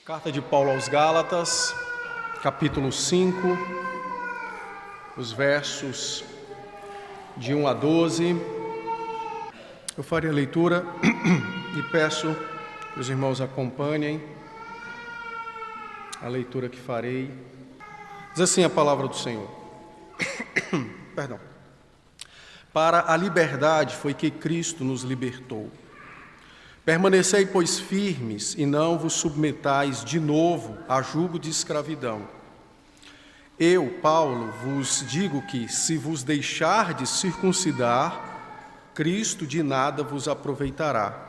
Carta de Paulo aos Gálatas, capítulo 5, os versos de 1 a 12. Eu farei a leitura e peço que os irmãos acompanhem a leitura que farei. Diz assim a palavra do Senhor. Perdão. Para a liberdade foi que Cristo nos libertou. Permanecei, pois, firmes, e não vos submetais de novo a jugo de escravidão. Eu, Paulo, vos digo que, se vos deixardes circuncidar, Cristo de nada vos aproveitará.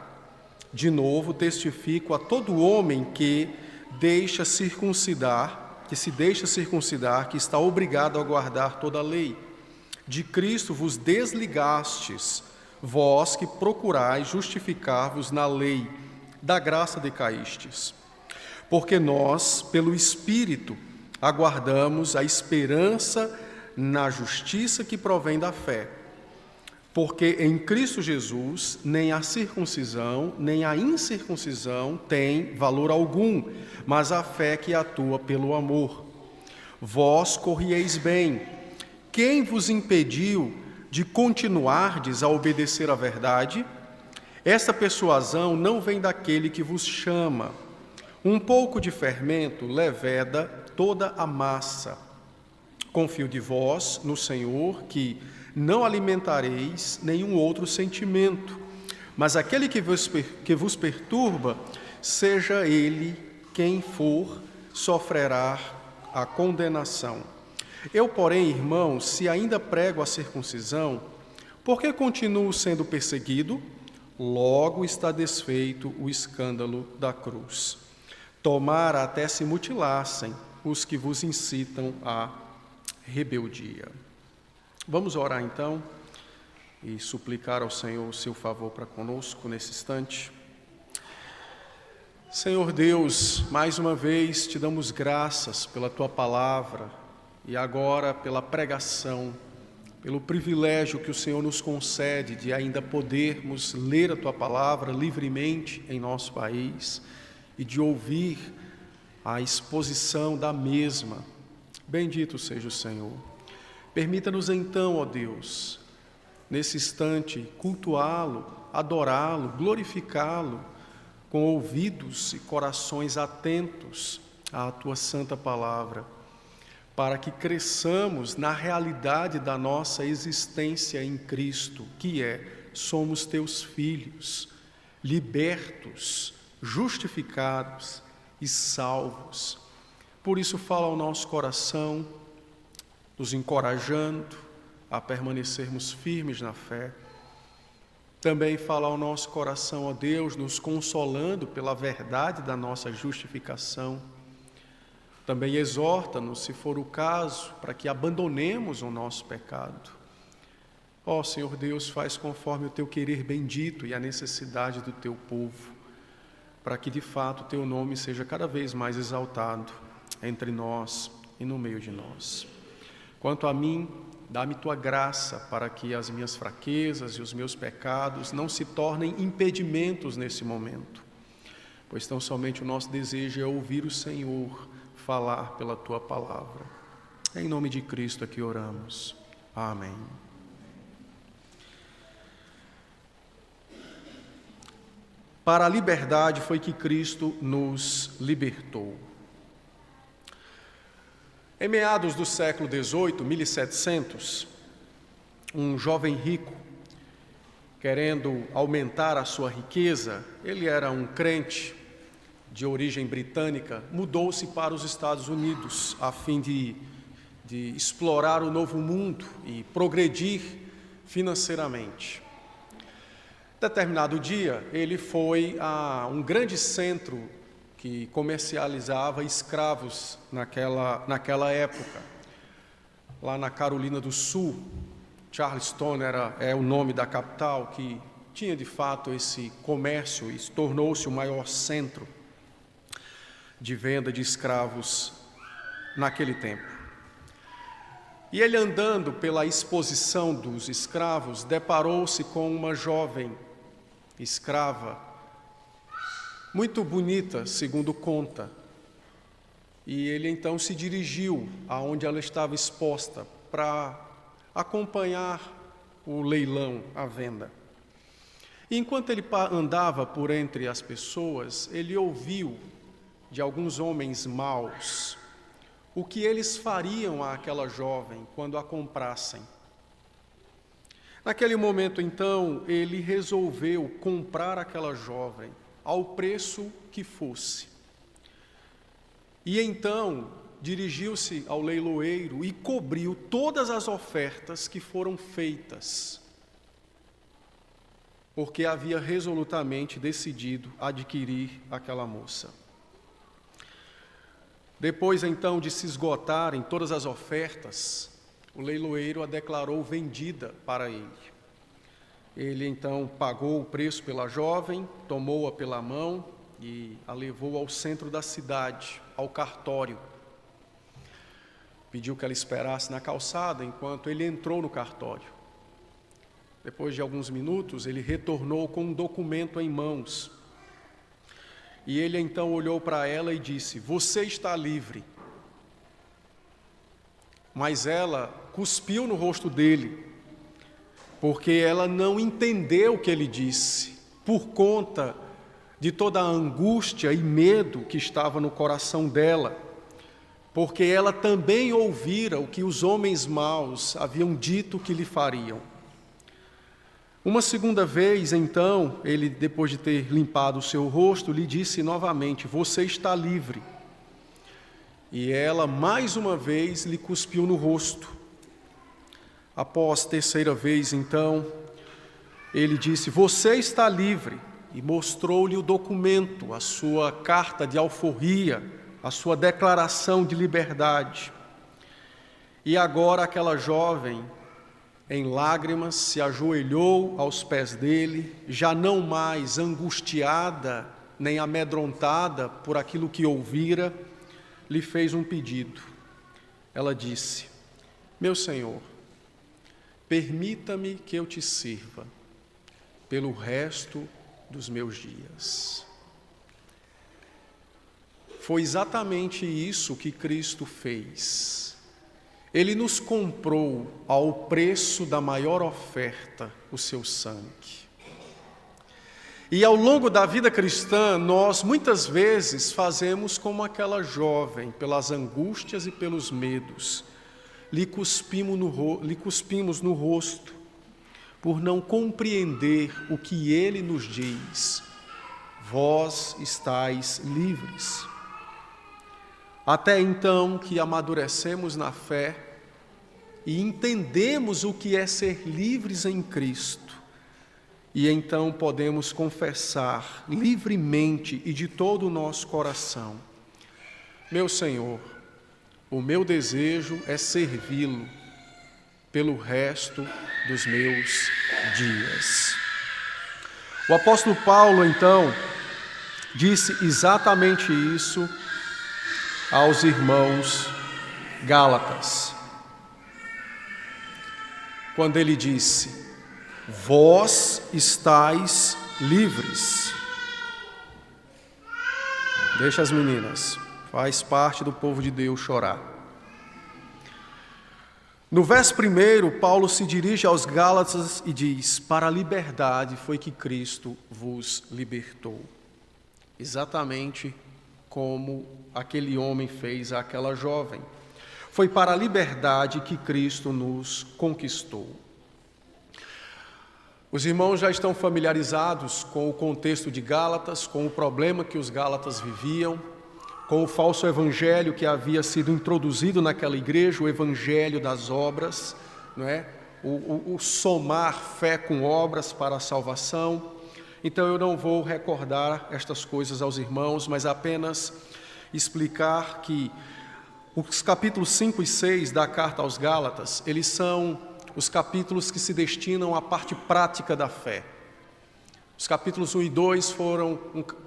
De novo, testifico a todo homem que se deixa circuncidar, que está obrigado a guardar toda a lei. De Cristo vos desligastes, vós que procurais justificar-vos na lei, da graça decaístes. Porque nós, pelo Espírito, aguardamos a esperança na justiça que provém da fé. Porque em Cristo Jesus, nem a circuncisão, nem a incircuncisão tem valor algum, mas a fé que atua pelo amor. Vós corrieis bem. Quem vos impediu de continuardes a obedecer à verdade? Esta persuasão não vem daquele que vos chama. Um pouco de fermento leveda toda a massa. Confio de vós no Senhor que não alimentareis nenhum outro sentimento, mas aquele que vos perturba, seja ele quem for, sofrerá a condenação. Eu, porém, irmãos, se ainda prego a circuncisão, por que continuo sendo perseguido? Logo está desfeito o escândalo da cruz. Tomara até se mutilassem os que vos incitam à rebeldia. Vamos orar então e suplicar ao Senhor o seu favor para conosco nesse instante. Senhor Deus, mais uma vez te damos graças pela tua palavra, e agora pela pregação, pelo privilégio que o Senhor nos concede de ainda podermos ler a Tua palavra livremente em nosso país e de ouvir a exposição da mesma. Bendito seja o Senhor. Permita-nos então, ó Deus, nesse instante, cultuá-lo, adorá-lo, glorificá-lo, com ouvidos e corações atentos à Tua santa palavra, para que cresçamos na realidade da nossa existência em Cristo, que somos Teus filhos, libertos, justificados e salvos. Por isso fala ao nosso coração, nos encorajando a permanecermos firmes na fé. Também fala ao nosso coração, ó Deus, nos consolando pela verdade da nossa justificação. Também exorta-nos, se for o caso, para que abandonemos o nosso pecado. Ó Senhor Deus, faz conforme o Teu querer bendito e a necessidade do Teu povo, para que de fato o Teu nome seja cada vez mais exaltado entre nós e no meio de nós. Quanto a mim, dá-me Tua graça para que as minhas fraquezas e os meus pecados não se tornem impedimentos nesse momento, pois tão somente o nosso desejo é ouvir o Senhor falar pela Tua palavra. Em nome de Cristo aqui oramos. Amém. Para a liberdade foi que Cristo nos libertou. Em meados do século XVIII, 1700, um jovem rico, querendo aumentar a sua riqueza, ele era um crente de origem britânica, mudou-se para os Estados Unidos a fim de explorar o novo mundo e progredir financeiramente. Determinado dia, ele foi a um grande centro que comercializava escravos naquela época, lá na Carolina do Sul. Charleston é o nome da capital, que tinha de fato esse comércio e tornou-se o maior centro de venda de escravos naquele tempo. E ele, andando pela exposição dos escravos, deparou-se com uma jovem escrava, muito bonita, segundo conta, e ele então se dirigiu aonde ela estava exposta para acompanhar o leilão, a venda. E enquanto ele andava por entre as pessoas, ele ouviu de alguns homens maus o que eles fariam àquela jovem quando a comprassem. Naquele momento, então, ele resolveu comprar aquela jovem ao preço que fosse. E então dirigiu-se ao leiloeiro e cobriu todas as ofertas que foram feitas, porque havia resolutamente decidido adquirir aquela moça. Depois, então, de se esgotarem todas as ofertas, o leiloeiro a declarou vendida para ele. Ele, então, pagou o preço pela jovem, tomou-a pela mão e a levou ao centro da cidade, ao cartório. Pediu que ela esperasse na calçada enquanto ele entrou no cartório. Depois de alguns minutos, ele retornou com um documento em mãos. E ele então olhou para ela e disse: "Você está livre." Mas ela cuspiu no rosto dele, porque ela não entendeu o que ele disse, por conta de toda a angústia e medo que estava no coração dela, porque ela também ouvira o que os homens maus haviam dito que lhe fariam. Uma segunda vez, então, ele, depois de ter limpado o seu rosto, lhe disse novamente: "Você está livre." E ela, mais uma vez, lhe cuspiu no rosto. Após terceira vez, então, ele disse: "Você está livre." E mostrou-lhe o documento, a sua carta de alforria, a sua declaração de liberdade. E agora aquela jovem, em lágrimas, se ajoelhou aos pés dele, já não mais angustiada nem amedrontada por aquilo que ouvira, lhe fez um pedido. Ela disse: "Meu Senhor, permita-me que eu te sirva pelo resto dos meus dias." Foi exatamente isso que Cristo fez. Ele nos comprou ao preço da maior oferta, o seu sangue. E ao longo da vida cristã, nós muitas vezes fazemos como aquela jovem, pelas angústias e pelos medos, lhe cuspimos no rosto, por não compreender o que ele nos diz: "Vós estáis livres." Até então que amadurecemos na fé e entendemos o que é ser livres em Cristo, e então podemos confessar livremente e de todo o nosso coração: "Meu Senhor, o meu desejo é servi-lo pelo resto dos meus dias." O apóstolo Paulo, então, disse exatamente isso aos irmãos gálatas, quando ele disse: "Vós estáis livres." Deixa as meninas, faz parte do povo de Deus chorar. No verso 1, Paulo se dirige aos gálatas e diz: "Para a liberdade foi que Cristo vos libertou." Exatamente como aquele homem fez àquela jovem. Foi para a liberdade que Cristo nos conquistou. Os irmãos já estão familiarizados com o contexto de Gálatas, com o problema que os gálatas viviam, com o falso evangelho que havia sido introduzido naquela igreja, o evangelho das obras, não é? O somar fé com obras para a salvação. Então eu não vou recordar estas coisas aos irmãos, mas apenas explicar que os capítulos 5 e 6 da carta aos Gálatas, eles são os capítulos que se destinam à parte prática da fé. Os capítulos 1 e 2 foram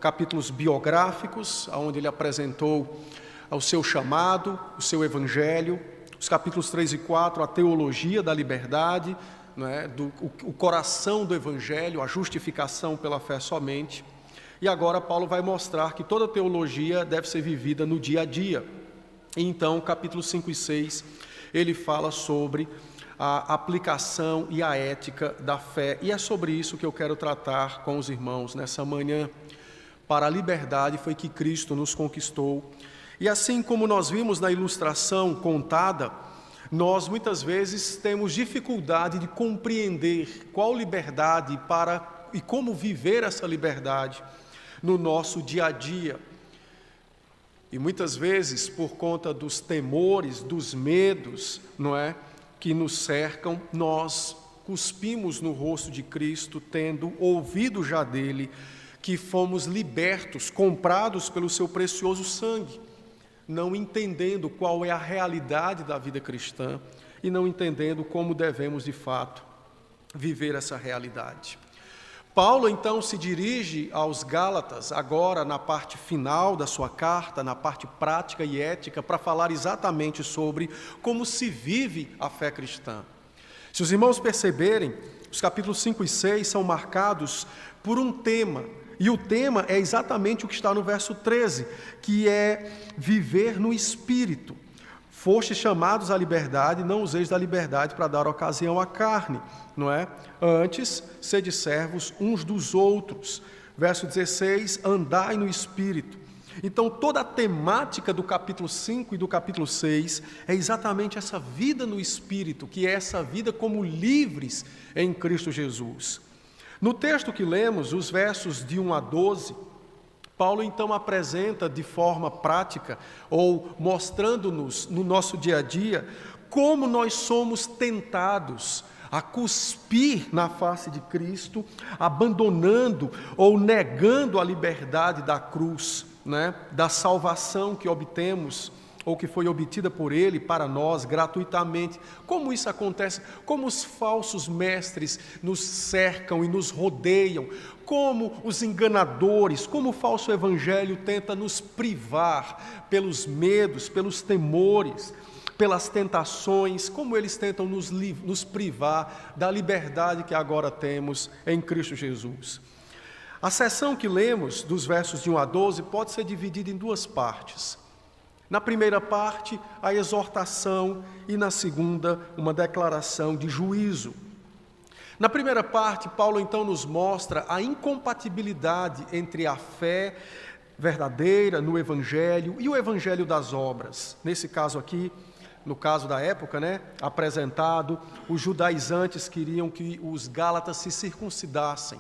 capítulos biográficos, onde ele apresentou o seu chamado, o seu evangelho. Os capítulos 3 e 4, a teologia da liberdade, não é? O coração do evangelho, a justificação pela fé somente. E agora Paulo vai mostrar que toda teologia deve ser vivida no dia a dia. E então, capítulo 5 e 6, ele fala sobre a aplicação e a ética da fé. E é sobre isso que eu quero tratar com os irmãos nessa manhã. Para a liberdade foi que Cristo nos conquistou. E assim como nós vimos na ilustração contada, nós muitas vezes temos dificuldade de compreender qual liberdade e como viver essa liberdade no nosso dia a dia. E muitas vezes, por conta dos temores, dos medos, não é, que nos cercam, nós cuspimos no rosto de Cristo, tendo ouvido já dele que fomos libertos, comprados pelo seu precioso sangue, não entendendo qual é a realidade da vida cristã e não entendendo como devemos, de fato, viver essa realidade. Paulo, então, se dirige aos Gálatas, agora na parte final da sua carta, na parte prática e ética, para falar exatamente sobre como se vive a fé cristã. Se os irmãos perceberem, os capítulos 5 e 6 são marcados por um tema, e o tema é exatamente o que está no verso 13, que é viver no Espírito. Fostes chamados à liberdade, não useis da liberdade para dar ocasião à carne, não é? Antes, sede servos uns dos outros. Verso 16, andai no Espírito. Então, toda a temática do capítulo 5 e do capítulo 6 é exatamente essa vida no Espírito, que é essa vida como livres em Cristo Jesus. No texto que lemos, os versos de 1 a 12, Paulo então apresenta de forma prática, ou mostrando-nos no nosso dia a dia, como nós somos tentados a cuspir na face de Cristo, abandonando ou negando a liberdade da cruz, né, da salvação que obtemos, ou que foi obtida por Ele para nós gratuitamente. Como isso acontece? Como os falsos mestres nos cercam e nos rodeiam, como os enganadores, como o falso evangelho tenta nos privar pelos medos, pelos temores, pelas tentações, como eles tentam nos privar da liberdade que agora temos em Cristo Jesus. A seção que lemos, dos versos de 1 a 12, pode ser dividida em duas partes. Na primeira parte, a exortação, e na segunda, uma declaração de juízo. Na primeira parte, Paulo então nos mostra a incompatibilidade entre a fé verdadeira no Evangelho e o Evangelho das obras. Nesse caso aqui, no caso da época, né, apresentado, os judaizantes queriam que os gálatas se circuncidassem.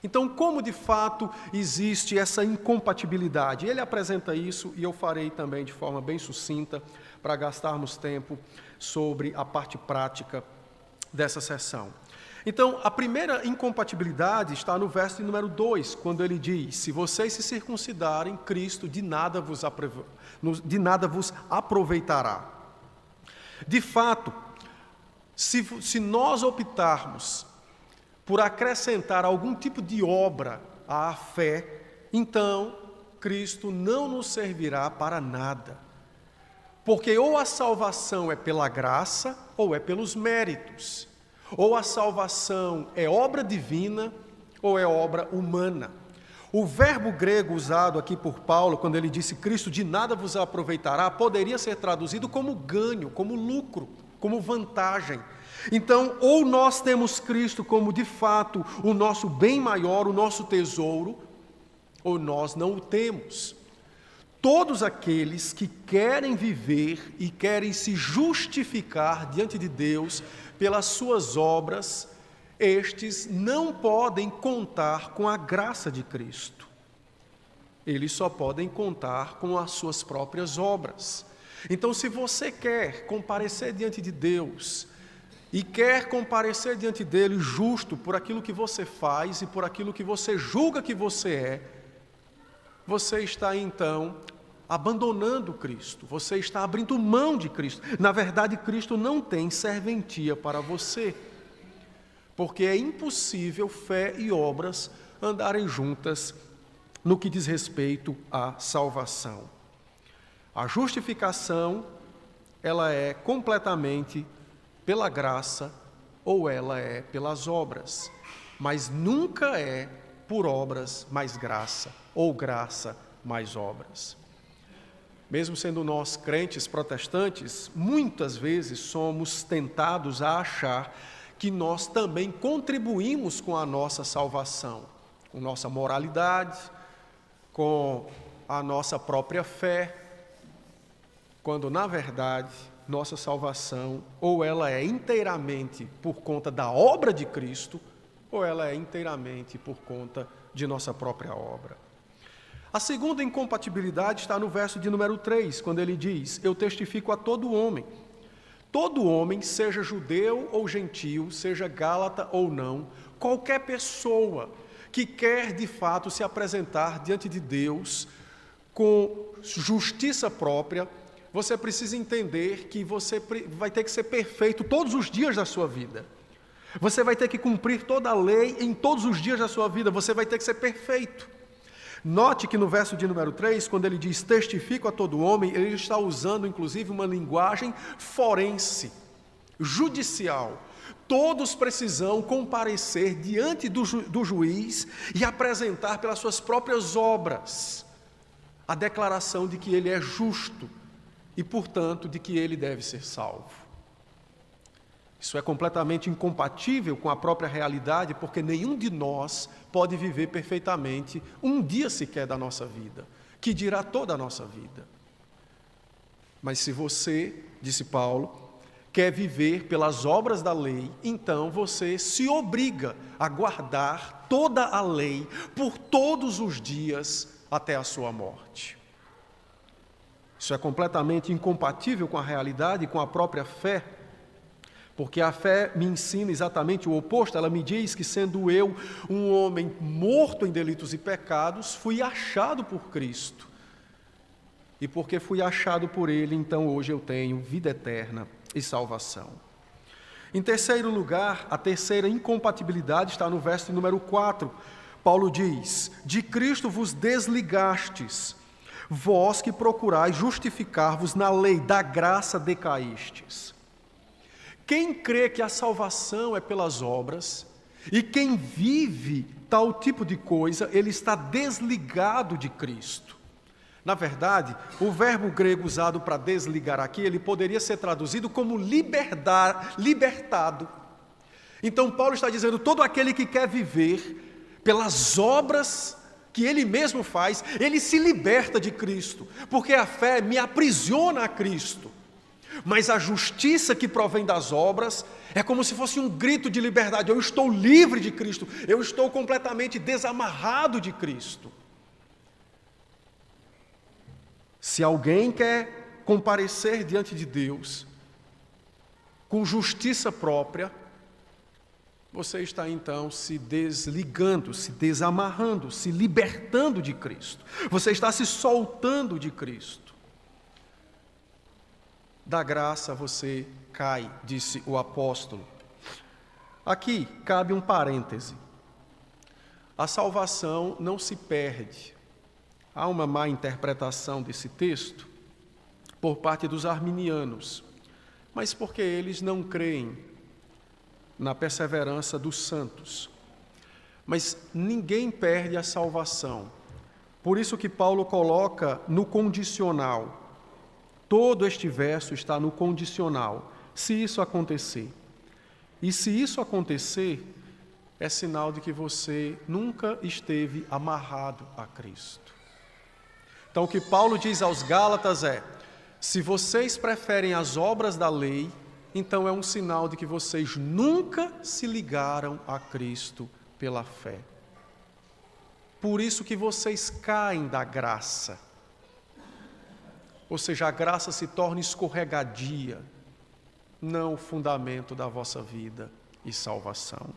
Então, como de fato existe essa incompatibilidade? Ele apresenta isso e eu farei também de forma bem sucinta para gastarmos tempo sobre a parte prática dessa sessão. Então, a primeira incompatibilidade está no verso de número 2, quando ele diz: se vocês se circuncidarem, Cristo de nada vos aproveitará. De fato, se nós optarmos por acrescentar algum tipo de obra à fé, então Cristo não nos servirá para nada. Porque ou a salvação é pela graça, ou é pelos méritos. Ou a salvação é obra divina, ou é obra humana. O verbo grego usado aqui por Paulo, quando ele disse Cristo de nada vos aproveitará, poderia ser traduzido como ganho, como lucro, como vantagem. Então, ou nós temos Cristo como de fato o nosso bem maior, o nosso tesouro, ou nós não o temos. Todos aqueles que querem viver e querem se justificar diante de Deus pelas suas obras, estes não podem contar com a graça de Cristo. Eles só podem contar com as suas próprias obras. Então, se você quer comparecer diante de Deus e quer comparecer diante dele justo por aquilo que você faz e por aquilo que você julga que você está então abandonando Cristo, você está abrindo mão de Cristo. Na verdade, Cristo não tem serventia para você, porque é impossível fé e obras andarem juntas no que diz respeito à salvação. A justificação, ela é completamente pela graça ou ela é pelas obras, mas nunca é por obras mais graça ou graça mais obras. Mesmo sendo nós crentes protestantes, muitas vezes somos tentados a achar que nós também contribuímos com a nossa salvação, com nossa moralidade, com a nossa própria fé, quando na verdade nossa salvação ou ela é inteiramente por conta da obra de Cristo, ou ela é inteiramente por conta de nossa própria obra. A segunda incompatibilidade está no verso de número 3, quando ele diz: eu testifico a todo homem, seja judeu ou gentio, seja gálata ou não, qualquer pessoa que quer de fato se apresentar diante de Deus com justiça própria, você precisa entender que você vai ter que ser perfeito todos os dias da sua vida. Você vai ter que cumprir toda a lei em todos os dias da sua vida, você vai ter que ser perfeito. Note que no verso de número 3, quando ele diz testifico a todo homem, ele está usando inclusive uma linguagem forense, judicial. Todos precisam comparecer diante do juiz e apresentar pelas suas próprias obras a declaração de que ele é justo e, portanto, de que ele deve ser salvo. Isso é completamente incompatível com a própria realidade, porque nenhum de nós pode viver perfeitamente um dia sequer da nossa vida, que dirá toda a nossa vida. Mas se você, disse Paulo, quer viver pelas obras da lei, então você se obriga a guardar toda a lei por todos os dias até a sua morte. Isso é completamente incompatível com a realidade e com a própria fé, porque a fé me ensina exatamente o oposto. Ela me diz que, sendo eu um homem morto em delitos e pecados, fui achado por Cristo. E porque fui achado por Ele, então hoje eu tenho vida eterna e salvação. Em terceiro lugar, a terceira incompatibilidade está no verso número 4. Paulo diz: de Cristo vos desligastes, vós que procurais justificar-vos na lei da graça decaístes. Quem crê que a salvação é pelas obras, e quem vive tal tipo de coisa, ele está desligado de Cristo. Na verdade, o verbo grego usado para desligar aqui, ele poderia ser traduzido como libertado. Então Paulo está dizendo, todo aquele que quer viver pelas obras que ele mesmo faz, ele se liberta de Cristo, porque a fé me aprisiona a Cristo. Mas a justiça que provém das obras é como se fosse um grito de liberdade. Eu estou livre de Cristo, eu estou completamente desamarrado de Cristo. Se alguém quer comparecer diante de Deus com justiça própria, você está então se desligando, se desamarrando, se libertando de Cristo. Você está se soltando de Cristo. Da graça você cai, disse o apóstolo. Aqui cabe um parêntese. A salvação não se perde. Há uma má interpretação desse texto por parte dos arminianos, mas porque eles não creem na perseverança dos santos. Mas ninguém perde a salvação. Por isso que Paulo coloca no condicional. Todo este verso está no condicional, se isso acontecer. E se isso acontecer, é sinal de que você nunca esteve amarrado a Cristo. Então o que Paulo diz aos Gálatas é: se vocês preferem as obras da lei, então é um sinal de que vocês nunca se ligaram a Cristo pela fé. Por isso que vocês caem da graça. Ou seja, a graça se torna escorregadia, não o fundamento da vossa vida e salvação.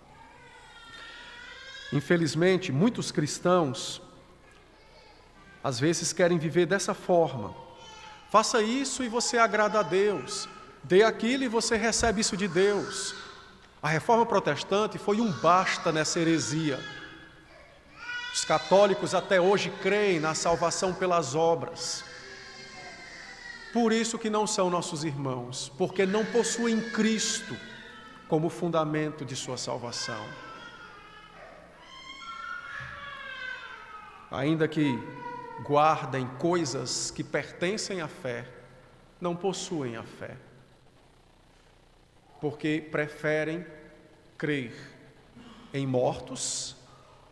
Infelizmente, muitos cristãos, às vezes, querem viver dessa forma. Faça isso e você agrada a Deus. Dê aquilo e você recebe isso de Deus. A reforma protestante foi um basta nessa heresia. Os católicos até hoje creem na salvação pelas obras. Por isso que não são nossos irmãos, porque não possuem Cristo como fundamento de sua salvação. Ainda que guardem coisas que pertencem à fé, não possuem a fé, porque preferem crer em mortos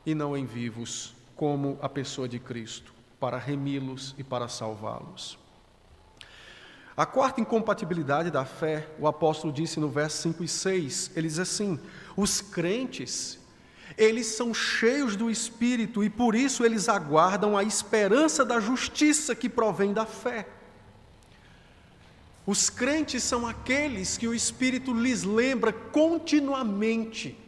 e não em vivos, como a pessoa de Cristo, para remi-los e para salvá-los. A quarta incompatibilidade da fé, o apóstolo disse no verso 5 e 6, ele diz assim: os crentes, eles são cheios do Espírito e por isso eles aguardam a esperança da justiça que provém da fé. Os crentes são aqueles que o Espírito lhes lembra continuamente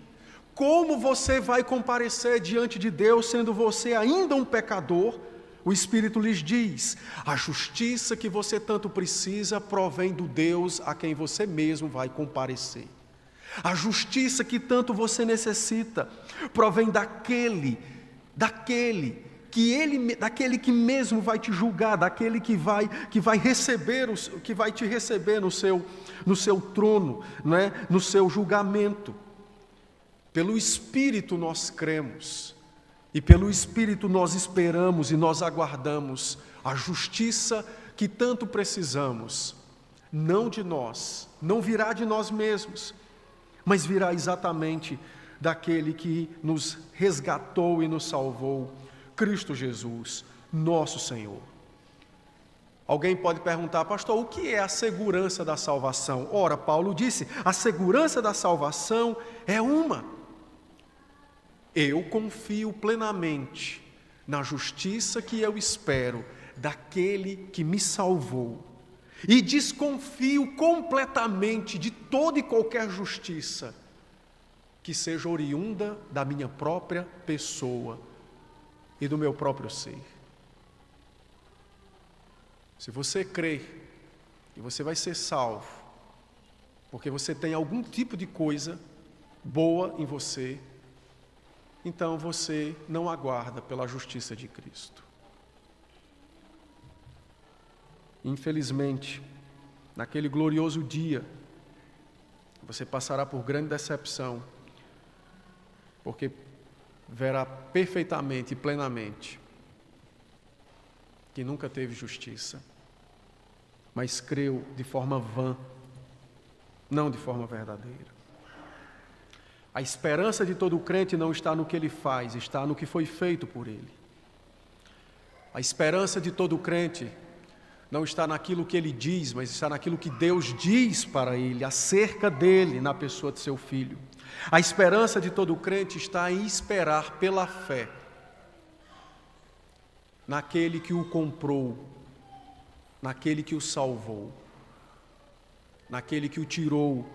como você vai comparecer diante de Deus, sendo você ainda um pecador. O Espírito lhes diz: a justiça que você tanto precisa provém do Deus a quem você mesmo vai comparecer. A justiça que tanto você necessita provém daquele que mesmo vai te julgar, daquele que vai te receber no seu trono, né? No seu julgamento. Pelo Espírito nós cremos, e pelo Espírito nós esperamos e nós aguardamos a justiça que tanto precisamos, não de nós, não virá de nós mesmos, mas virá exatamente daquele que nos resgatou e nos salvou, Cristo Jesus, nosso Senhor. Alguém pode perguntar: pastor, o que é a segurança da salvação? Ora, Paulo disse, a segurança da salvação é uma: eu confio plenamente na justiça que eu espero daquele que me salvou e desconfio completamente de toda e qualquer justiça que seja oriunda da minha própria pessoa e do meu próprio ser. Se você crê que você vai ser salvo porque você tem algum tipo de coisa boa em você, então você não aguarda pela justiça de Cristo. Infelizmente, naquele glorioso dia, você passará por grande decepção, porque verá perfeitamente e plenamente que nunca teve justiça, mas creu de forma vã, não de forma verdadeira. A esperança de todo crente não está no que ele faz, está no que foi feito por ele. A esperança de todo crente não está naquilo que ele diz, mas está naquilo que Deus diz para ele, acerca dele, na pessoa de seu Filho. A esperança de todo crente está em esperar pela fé naquele que o comprou, naquele que o salvou, naquele que o tirou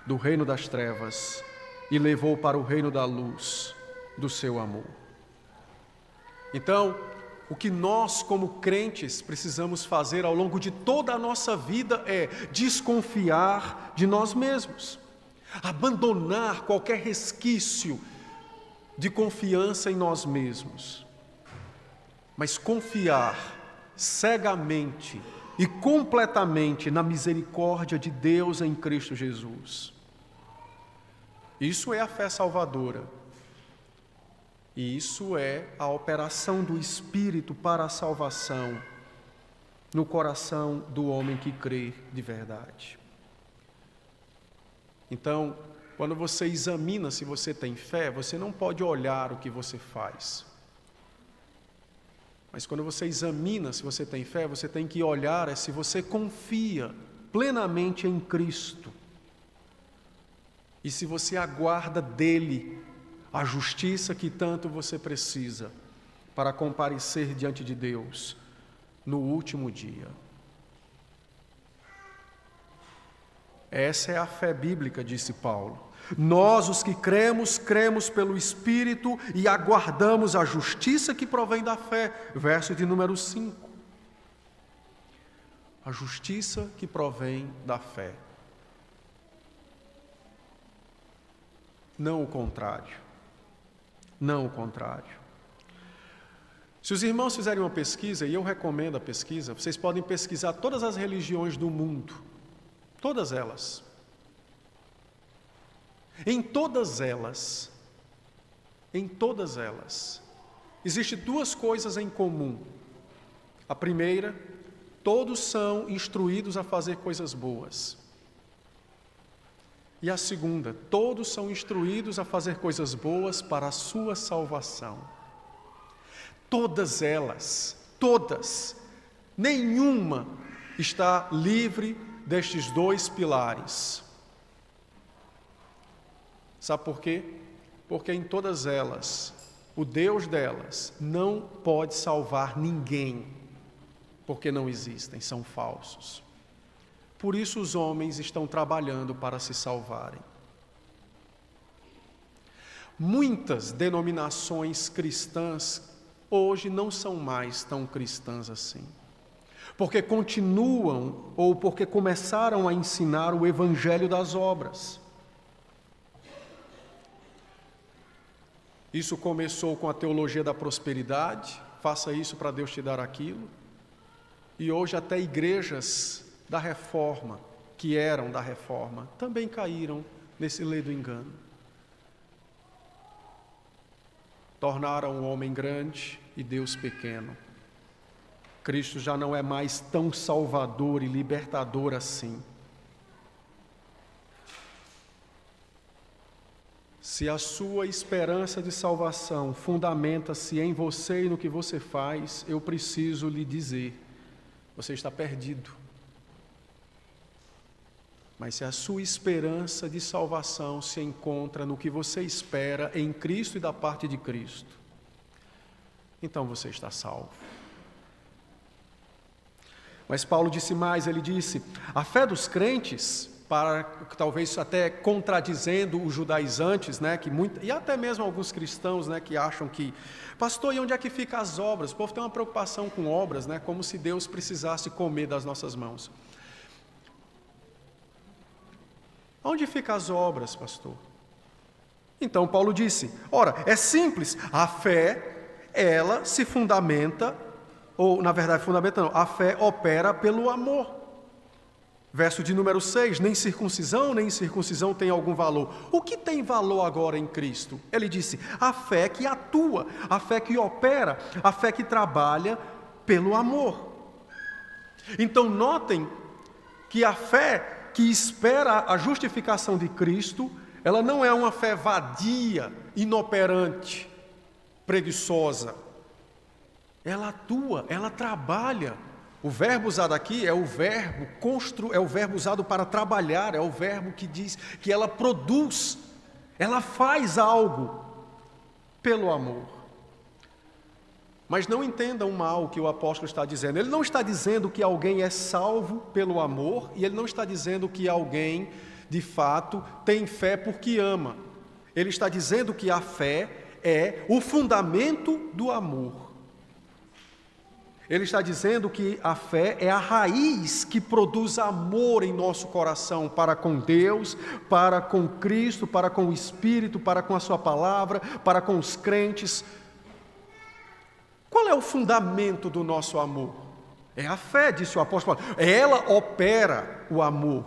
do reino das trevas e levou para o reino da luz do seu amor. Então, o que nós como crentes precisamos fazer ao longo de toda a nossa vida é desconfiar de nós mesmos, abandonar qualquer resquício de confiança em nós mesmos, mas confiar cegamente e completamente na misericórdia de Deus em Cristo Jesus. Isso é a fé salvadora. E isso é a operação do Espírito para a salvação no coração do homem que crê de verdade. Então, quando você examina se você tem fé, você não pode olhar o que você faz. Mas quando você examina se você tem fé, você tem que olhar se você confia plenamente em Cristo. E se você aguarda dele a justiça que tanto você precisa para comparecer diante de Deus no último dia. Essa é a fé bíblica, disse Paulo. Nós, os que cremos, cremos pelo Espírito e aguardamos a justiça que provém da fé. Verso de número 5. A justiça que provém da fé. Não o contrário. Não o contrário. Se os irmãos fizerem uma pesquisa, e eu recomendo a pesquisa, vocês podem pesquisar todas as religiões do mundo. Todas elas. Em todas elas, existem duas coisas em comum A primeira, todos são instruídos a fazer coisas boas. E a segunda, todos são instruídos a fazer coisas boas para a sua salvação. Todas elas, todas, nenhuma está livre destes dois pilares. Sabe por quê? Porque em todas elas, o Deus delas não pode salvar ninguém, porque não existem, são falsos. Por isso os homens estão trabalhando para se salvarem. Muitas denominações cristãs hoje não são mais tão cristãs assim, porque continuam ou porque começaram a ensinar o evangelho das obras. Isso começou com a teologia da prosperidade, faça isso para Deus te dar aquilo, e hoje até igrejas da reforma, que eram da reforma, também caíram nesse ledo engano. Tornaram o homem grande e Deus pequeno. Cristo já não é mais tão salvador e libertador assim. Se a sua esperança de salvação fundamenta-se em você e no que você faz, eu preciso lhe dizer, você está perdido. Mas se a sua esperança de salvação se encontra no que você espera em Cristo e da parte de Cristo, então você está salvo. Mas Paulo disse mais, ele disse, a fé dos crentes, para talvez até contradizendo os judaizantes, né, e até mesmo alguns cristãos, né, que acham que, pastor, e onde é que ficam as obras? O povo tem uma preocupação com obras, né, como se Deus precisasse comer das nossas mãos. Onde ficam as obras, pastor? Então Paulo disse, ora, é simples, a fé, ela se fundamenta, ou na verdade fundamenta não, a fé opera pelo amor. Verso de número 6, nem circuncisão, nem incircuncisão tem algum valor. O que tem valor agora em Cristo? Ele disse, a fé que atua, a fé que opera, a fé que trabalha pelo amor. Então notem que a fé que espera a justificação de Cristo, ela não é uma fé vadia, inoperante, preguiçosa. Ela atua, ela trabalha. O verbo usado aqui é o verbo usado para trabalhar, é o verbo que diz que ela produz, ela faz algo pelo amor. Mas não entendam mal o que o apóstolo está dizendo. Ele não está dizendo que alguém é salvo pelo amor, e ele não está dizendo que alguém, de fato, tem fé porque ama. Ele está dizendo que a fé é o fundamento do amor. Ele está dizendo que a fé é a raiz que produz amor em nosso coração para com Deus, para com Cristo, para com o Espírito, para com a sua palavra, para com os crentes. Qual é o fundamento do nosso amor? É a fé, disse o apóstolo Paulo. Ela opera o amor.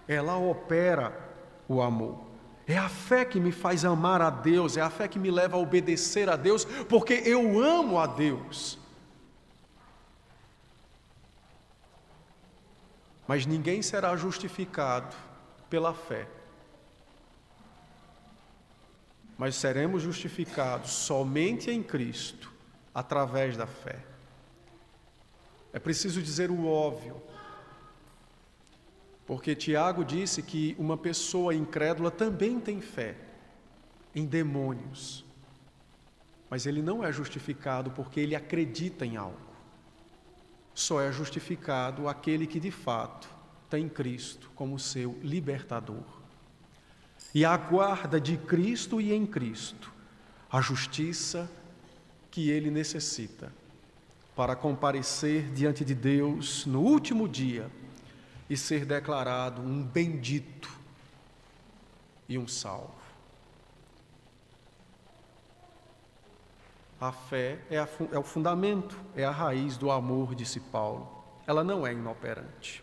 Ela opera o amor. É a fé que me faz amar a Deus, é a fé que me leva a obedecer a Deus, porque eu amo a Deus. Mas ninguém será justificado pela fé. Mas seremos justificados somente em Cristo, através da fé. É preciso dizer o óbvio, porque Tiago disse que uma pessoa incrédula também tem fé em demônios, mas ele não é justificado porque ele acredita em algo. Só é justificado aquele que de fato tem Cristo como seu libertador e aguarda de Cristo e em Cristo a justiça que ele necessita para comparecer diante de Deus no último dia e ser declarado um bendito e um salvo. A fé é o fundamento, é a raiz do amor, disse Paulo. Ela não é inoperante.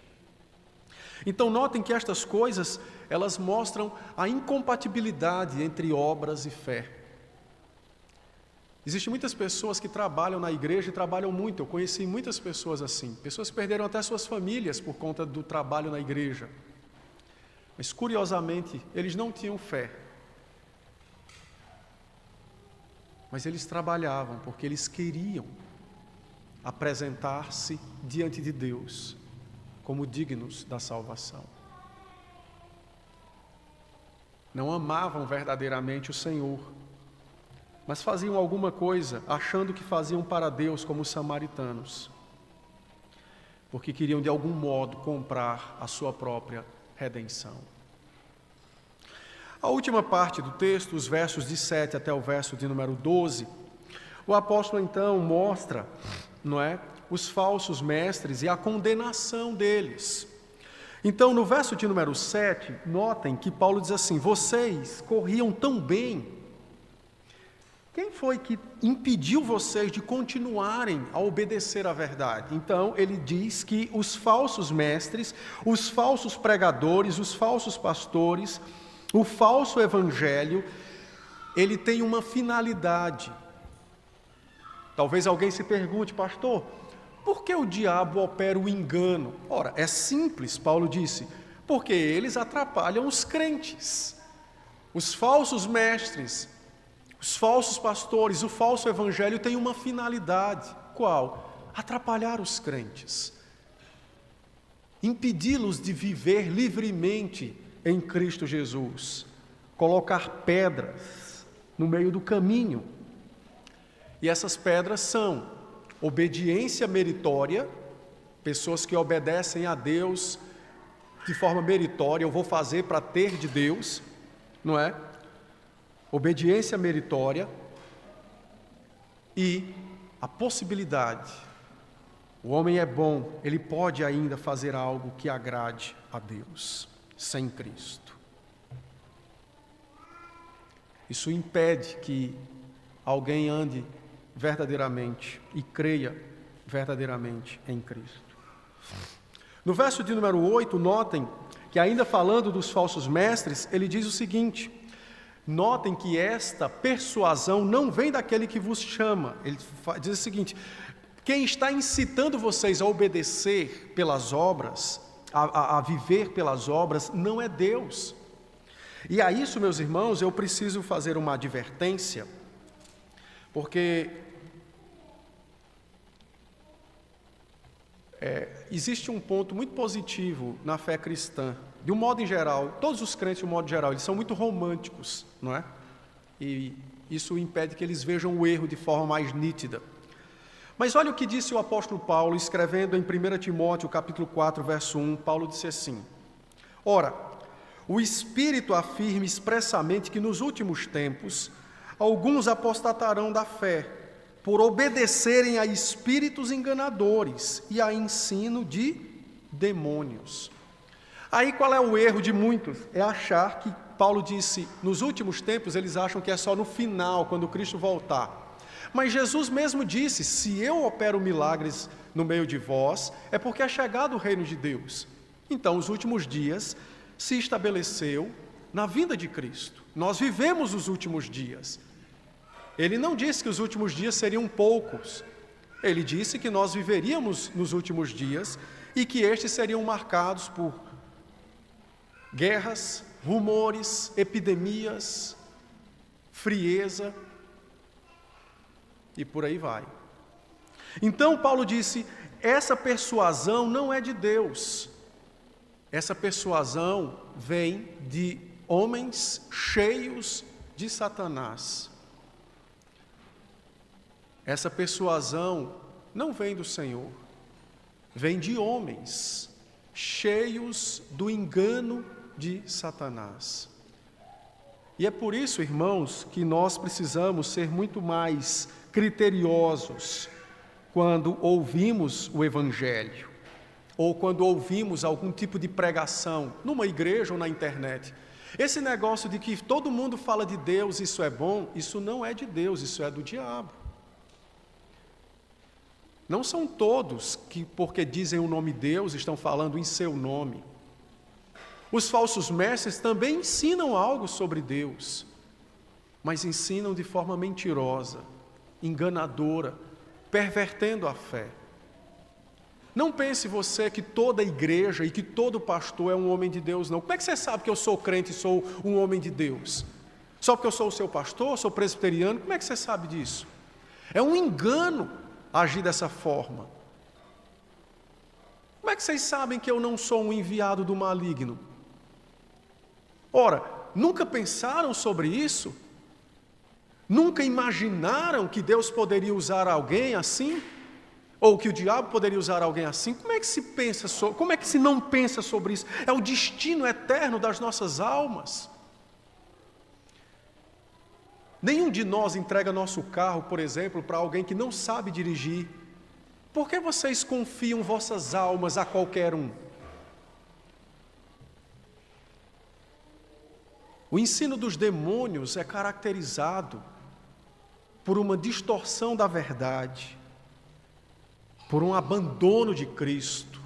Então notem que estas coisas, elas mostram a incompatibilidade entre obras e fé. Existem muitas pessoas que trabalham na igreja e trabalham muito. Eu conheci muitas pessoas assim. Pessoas que perderam até suas famílias por conta do trabalho na igreja. Mas, curiosamente, eles não tinham fé. Mas eles trabalhavam porque eles queriam apresentar-se diante de Deus como dignos da salvação. Não amavam verdadeiramente o Senhor, mas faziam alguma coisa achando que faziam para Deus, como os samaritanos, porque queriam de algum modo comprar a sua própria redenção. A última parte do texto, os versos de 7 até o verso de número 12, o apóstolo então mostra, os falsos mestres e a condenação deles. Então, no verso de número 7, notem que Paulo diz assim: vocês corriam tão bem. Quem foi que impediu vocês de continuarem a obedecer à verdade? Então, ele diz que os falsos mestres, os falsos pregadores, os falsos pastores, o falso evangelho, ele tem uma finalidade. Talvez alguém se pergunte: pastor, por que o diabo opera o engano? Ora, é simples, Paulo disse, porque eles atrapalham os crentes. Os falsos mestres, os falsos pastores, o falso evangelho tem uma finalidade. Qual? Atrapalhar os crentes. Impedi-los de viver livremente em Cristo Jesus. Colocar pedras no meio do caminho. E essas pedras são obediência meritória, pessoas que obedecem a Deus de forma meritória. Eu vou fazer para ter de Deus, não é? Obediência meritória e a possibilidade. O homem é bom, ele pode ainda fazer algo que agrade a Deus, sem Cristo. Isso impede que alguém ande verdadeiramente e creia verdadeiramente em Cristo. No verso de número 8, notem que, ainda falando dos falsos mestres, ele diz o seguinte: notem que esta persuasão não vem daquele que vos chama. Ele diz o seguinte: quem está incitando vocês a obedecer pelas obras, a viver pelas obras, não é Deus. E a isso, meus irmãos, eu preciso fazer uma advertência, porque existe um ponto muito positivo na fé cristã. De um modo em geral, todos os crentes, de um modo geral, eles são muito românticos, não é? E isso impede que eles vejam o erro de forma mais nítida. Mas olha o que disse o apóstolo Paulo, escrevendo em 1 Timóteo, capítulo 4, verso 1, Paulo disse assim: ora, o Espírito afirma expressamente que nos últimos tempos alguns apostatarão da fé, por obedecerem a espíritos enganadores e a ensino de demônios. Aí qual é o erro de muitos? É achar que Paulo disse, nos últimos tempos, eles acham que é só no final, quando Cristo voltar. Mas Jesus mesmo disse: se eu opero milagres no meio de vós, é porque é chegado o reino de Deus. Então, os últimos dias se estabeleceu na vinda de Cristo. Nós vivemos os últimos dias. Ele não disse que os últimos dias seriam poucos. Ele disse que nós viveríamos nos últimos dias e que estes seriam marcados por guerras, rumores, epidemias, frieza e por aí vai. Então Paulo disse: essa persuasão não é de Deus. Essa persuasão vem de homens cheios de Satanás. Essa persuasão não vem do Senhor, vem de homens cheios do engano de Satanás. E é por isso, irmãos, que nós precisamos ser muito mais criteriosos quando ouvimos o Evangelho, ou quando ouvimos algum tipo de pregação, numa igreja ou na internet. Esse negócio de que todo mundo fala de Deus, isso é bom, isso não é de Deus, isso é do diabo. Não são todos que, porque dizem o nome Deus, estão falando em seu nome. Os falsos mestres também ensinam algo sobre Deus, mas ensinam de forma mentirosa. enganadora, pervertendo a fé. Não pense você que toda igreja e que todo pastor é um homem de Deus, não. Como é que você sabe que eu sou crente e sou um homem de Deus? Só porque eu sou o seu pastor, sou presbiteriano? Como é que você sabe disso? É um engano agir dessa forma. Como é que vocês sabem que eu não sou um enviado do maligno? Ora, nunca pensaram sobre isso? Nunca imaginaram que Deus poderia usar alguém assim? Ou que o diabo poderia usar alguém assim? Como é que se pensa como é que se não pensa sobre isso? É o destino eterno das nossas almas. Nenhum de nós entrega nosso carro, por exemplo, para alguém que não sabe dirigir. Por que vocês confiam vossas almas a qualquer um? O ensino dos demônios é caracterizado por uma distorção da verdade, por um abandono de Cristo,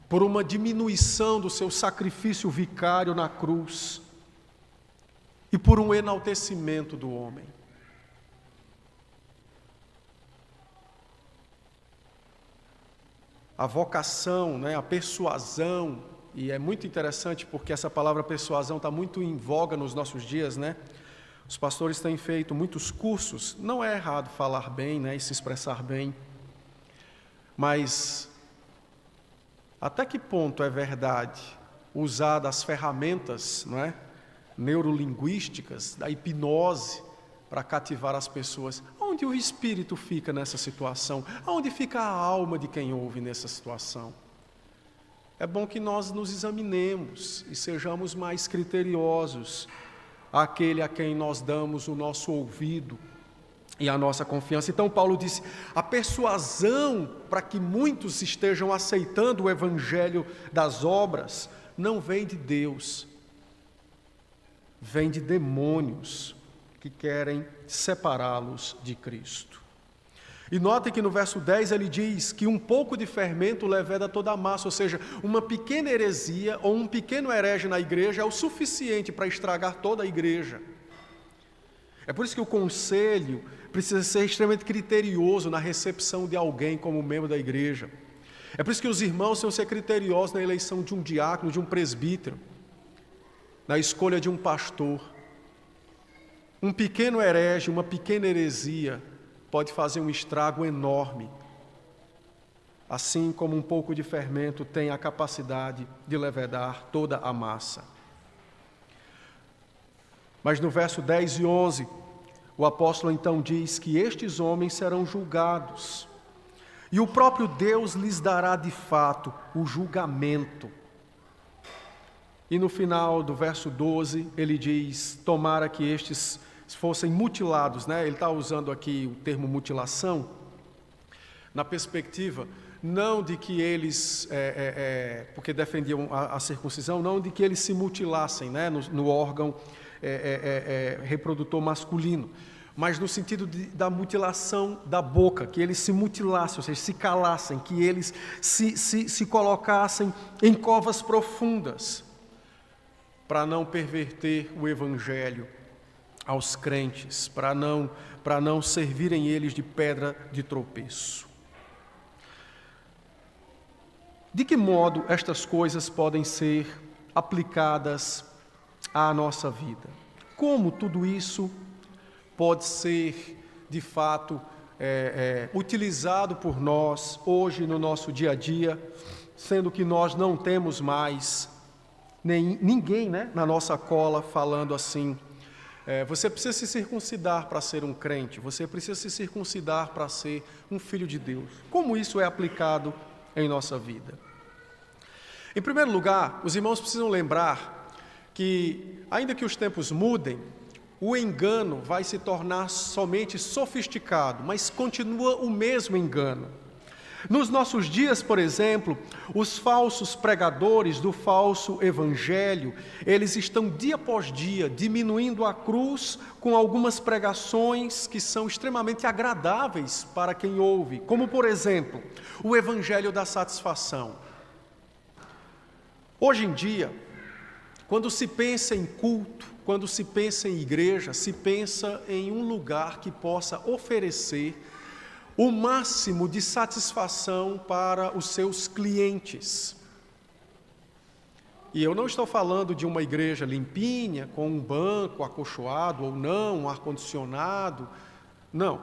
por uma diminuição do seu sacrifício vicário na cruz e por um enaltecimento do homem. A vocação, a persuasão, e é muito interessante porque essa palavra persuasão está muito em voga nos nossos dias, Os pastores têm feito muitos cursos, não é errado falar bem, e se expressar bem, mas até que ponto é verdade usar das ferramentas, neurolinguísticas, da hipnose, para cativar as pessoas? Onde o espírito fica nessa situação? Onde fica a alma de quem ouve nessa situação? É bom que nós nos examinemos e sejamos mais criteriosos àquele a quem nós damos o nosso ouvido e a nossa confiança. Então Paulo disse, a persuasão para que muitos estejam aceitando o evangelho das obras não vem de Deus, vem de demônios que querem separá-los de Cristo. E notem que no verso 10 ele diz que um pouco de fermento leveda toda a massa, ou seja, uma pequena heresia ou um pequeno herege na igreja é o suficiente para estragar toda a igreja. É por isso que o conselho precisa ser extremamente criterioso na recepção de alguém como membro da igreja. É por isso que os irmãos precisam ser criteriosos na eleição de um diácono, de um presbítero, na escolha de um pastor. Um pequeno herege, uma pequena heresia pode fazer um estrago enorme, assim como um pouco de fermento tem a capacidade de levedar toda a massa. Mas no verso 10 e 11, o apóstolo então diz que estes homens serão julgados, e o próprio Deus lhes dará de fato o julgamento. E no final do verso 12, ele diz, tomara que estes fossem mutilados, ele está usando aqui o termo mutilação, na perspectiva, não de que eles, porque defendiam a circuncisão, não de que eles se mutilassem, no órgão reprodutor masculino, mas no sentido da mutilação da boca, que eles se mutilassem, ou seja, se calassem, que eles se colocassem em covas profundas, para não perverter o evangelho aos crentes, para não servirem eles de pedra de tropeço. De que modo estas coisas podem ser aplicadas à nossa vida? Como tudo isso pode ser, de fato, utilizado por nós hoje no nosso dia a dia, sendo que nós não temos mais ninguém na nossa cola falando assim, você precisa se circuncidar para ser um crente, você precisa se circuncidar para ser um filho de Deus. Como isso é aplicado em nossa vida? Em primeiro lugar, os irmãos precisam lembrar que, ainda que os tempos mudem, o engano vai se tornar somente sofisticado, mas continua o mesmo engano. Nos nossos dias, por exemplo, os falsos pregadores do falso evangelho, eles estão dia após dia diminuindo a cruz com algumas pregações que são extremamente agradáveis para quem ouve, como por exemplo, o evangelho da satisfação. Hoje em dia, quando se pensa em culto, quando se pensa em igreja, se pensa em um lugar que possa oferecer o máximo de satisfação para os seus clientes. E eu não estou falando de uma igreja limpinha, com um banco acolchoado ou não, um ar-condicionado. Não,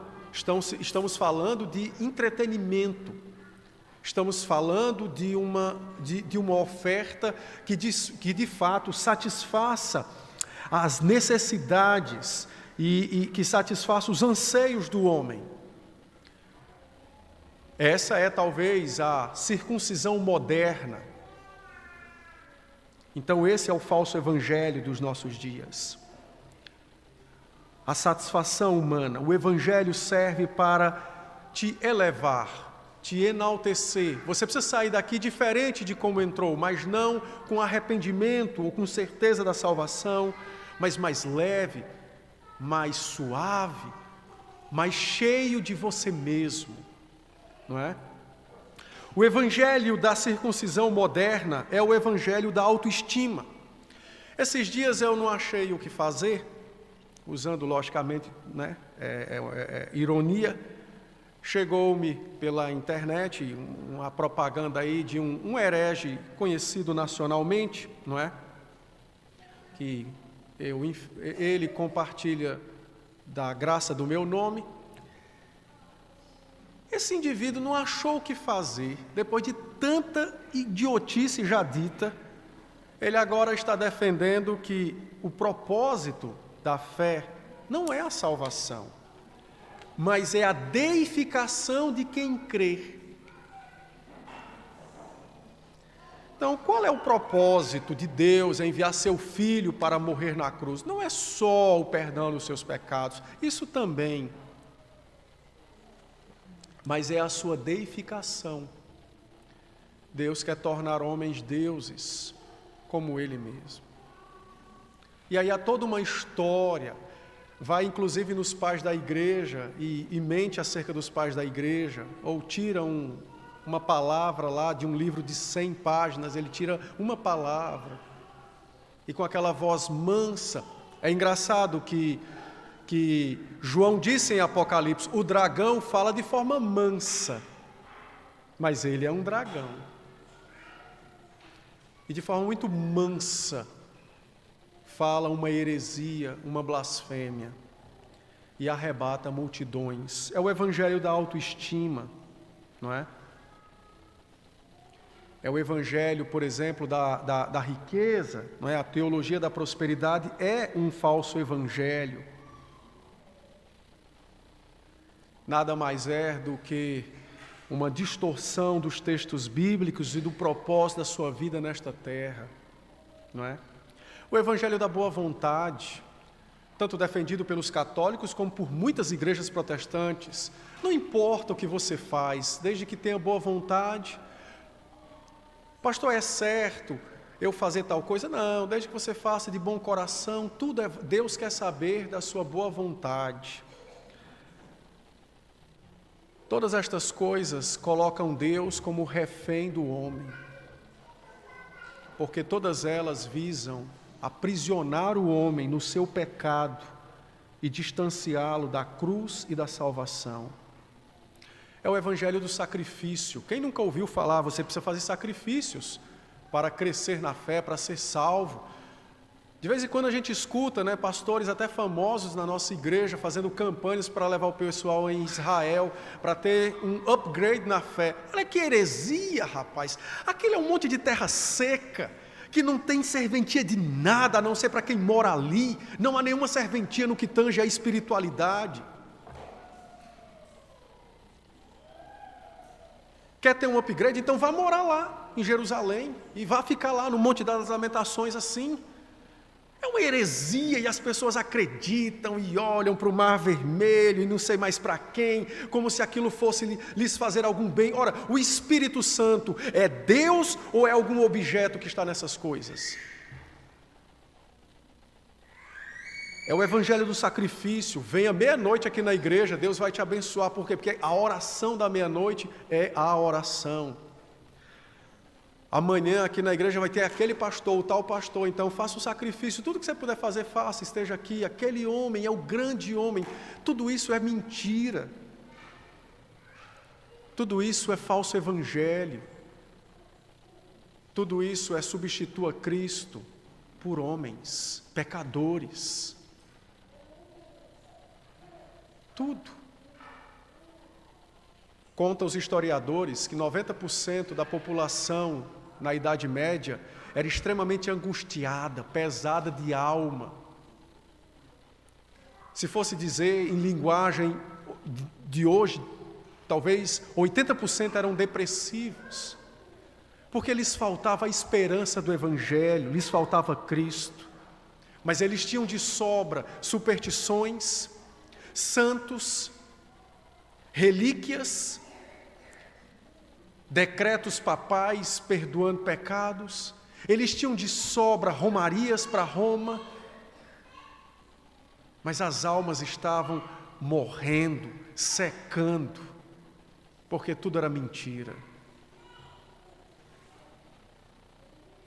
estamos falando de entretenimento. Estamos falando de uma oferta que de fato satisfaça as necessidades e que satisfaça os anseios do homem. Essa é talvez a circuncisão moderna. Então esse é o falso evangelho dos nossos dias. A satisfação humana. O evangelho serve para te elevar, te enaltecer. Você precisa sair daqui diferente de como entrou, mas não com arrependimento ou com certeza da salvação, mas mais leve, mais suave, mais cheio de você mesmo, não é? O evangelho da circuncisão moderna é o evangelho da autoestima. Esses dias eu não achei o que fazer, usando logicamente, né, ironia. Chegou-me pela internet uma propaganda aí de um herege conhecido nacionalmente, não é? Que ele compartilha da graça do meu nome. Esse indivíduo não achou o que fazer, depois de tanta idiotice já dita, ele agora está defendendo que o propósito da fé não é a salvação, mas é a deificação de quem crê. Então, qual é o propósito de Deus em enviar seu Filho para morrer na cruz? Não é só o perdão dos seus pecados, isso também, mas é a sua deificação. Deus quer tornar homens deuses, como Ele mesmo. E aí há toda uma história, vai inclusive nos pais da igreja e mente acerca dos pais da igreja, ou tira uma palavra lá de um livro de 100 páginas, ele tira uma palavra, e com aquela voz mansa. É engraçado que João disse em Apocalipse, o dragão fala de forma mansa, mas ele é um dragão. E de forma muito mansa, fala uma heresia, uma blasfêmia, e arrebata multidões. É o evangelho da autoestima, não é? É o evangelho, por exemplo, da riqueza, não é? A teologia da prosperidade é um falso evangelho. Nada mais é do que uma distorção dos textos bíblicos e do propósito da sua vida nesta terra, não é? O evangelho da boa vontade, tanto defendido pelos católicos como por muitas igrejas protestantes. Não importa o que você faz, desde que tenha boa vontade. Pastor, é certo eu fazer tal coisa? Não, desde que você faça de bom coração, tudo Deus quer saber da sua boa vontade. Todas estas coisas colocam Deus como refém do homem, porque todas elas visam aprisionar o homem no seu pecado e distanciá-lo da cruz e da salvação. É o evangelho do sacrifício. Quem nunca ouviu falar, você precisa fazer sacrifícios para crescer na fé, para ser salvo? De vez em quando a gente escuta, né, pastores até famosos na nossa igreja fazendo campanhas para levar o pessoal em Israel, para ter um upgrade na fé. Olha que heresia, rapaz. Aquele é um monte de terra seca, que não tem serventia de nada, a não ser para quem mora ali. Não há nenhuma serventia no que tange a espiritualidade. Quer ter um upgrade? Então vá morar lá, em Jerusalém, e vá ficar lá no Monte das Lamentações assim. É uma heresia e as pessoas acreditam e olham para o Mar Vermelho e não sei mais para quem, como se aquilo fosse lhes fazer algum bem. Ora, o Espírito Santo é Deus ou é algum objeto que está nessas coisas? É o evangelho do sacrifício. Venha meia-noite aqui na igreja, Deus vai te abençoar. Por quê? Porque a oração da meia-noite é a oração. Amanhã aqui na igreja vai ter aquele pastor, o tal pastor, então faça o sacrifício, tudo que você puder fazer, faça, esteja aqui. Aquele homem é o grande homem. Tudo isso é mentira. Tudo isso é falso evangelho. Tudo isso é substitua Cristo por homens, pecadores. Tudo. Contam os historiadores que 90% da população na Idade Média era extremamente angustiada, pesada de alma. Se fosse dizer em linguagem de hoje, talvez 80% eram depressivos, porque lhes faltava a esperança do Evangelho, lhes faltava Cristo. Mas eles tinham de sobra superstições, santos, relíquias, decretos papais perdoando pecados. Eles tinham de sobra romarias para Roma, mas as almas estavam morrendo, secando, porque tudo era mentira.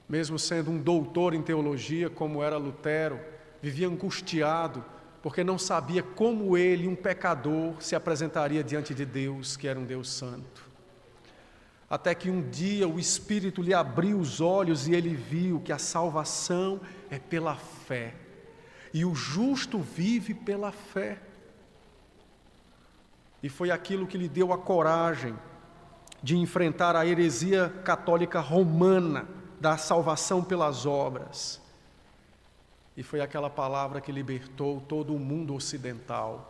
Mesmo sendo um doutor em teologia, como era Lutero, vivia angustiado, porque não sabia como ele, um pecador, se apresentaria diante de Deus, que era um Deus santo. Até que um dia o Espírito lhe abriu os olhos e ele viu que a salvação é pela fé. E o justo vive pela fé. E foi aquilo que lhe deu a coragem de enfrentar a heresia católica romana da salvação pelas obras. E foi aquela palavra que libertou todo o mundo ocidental.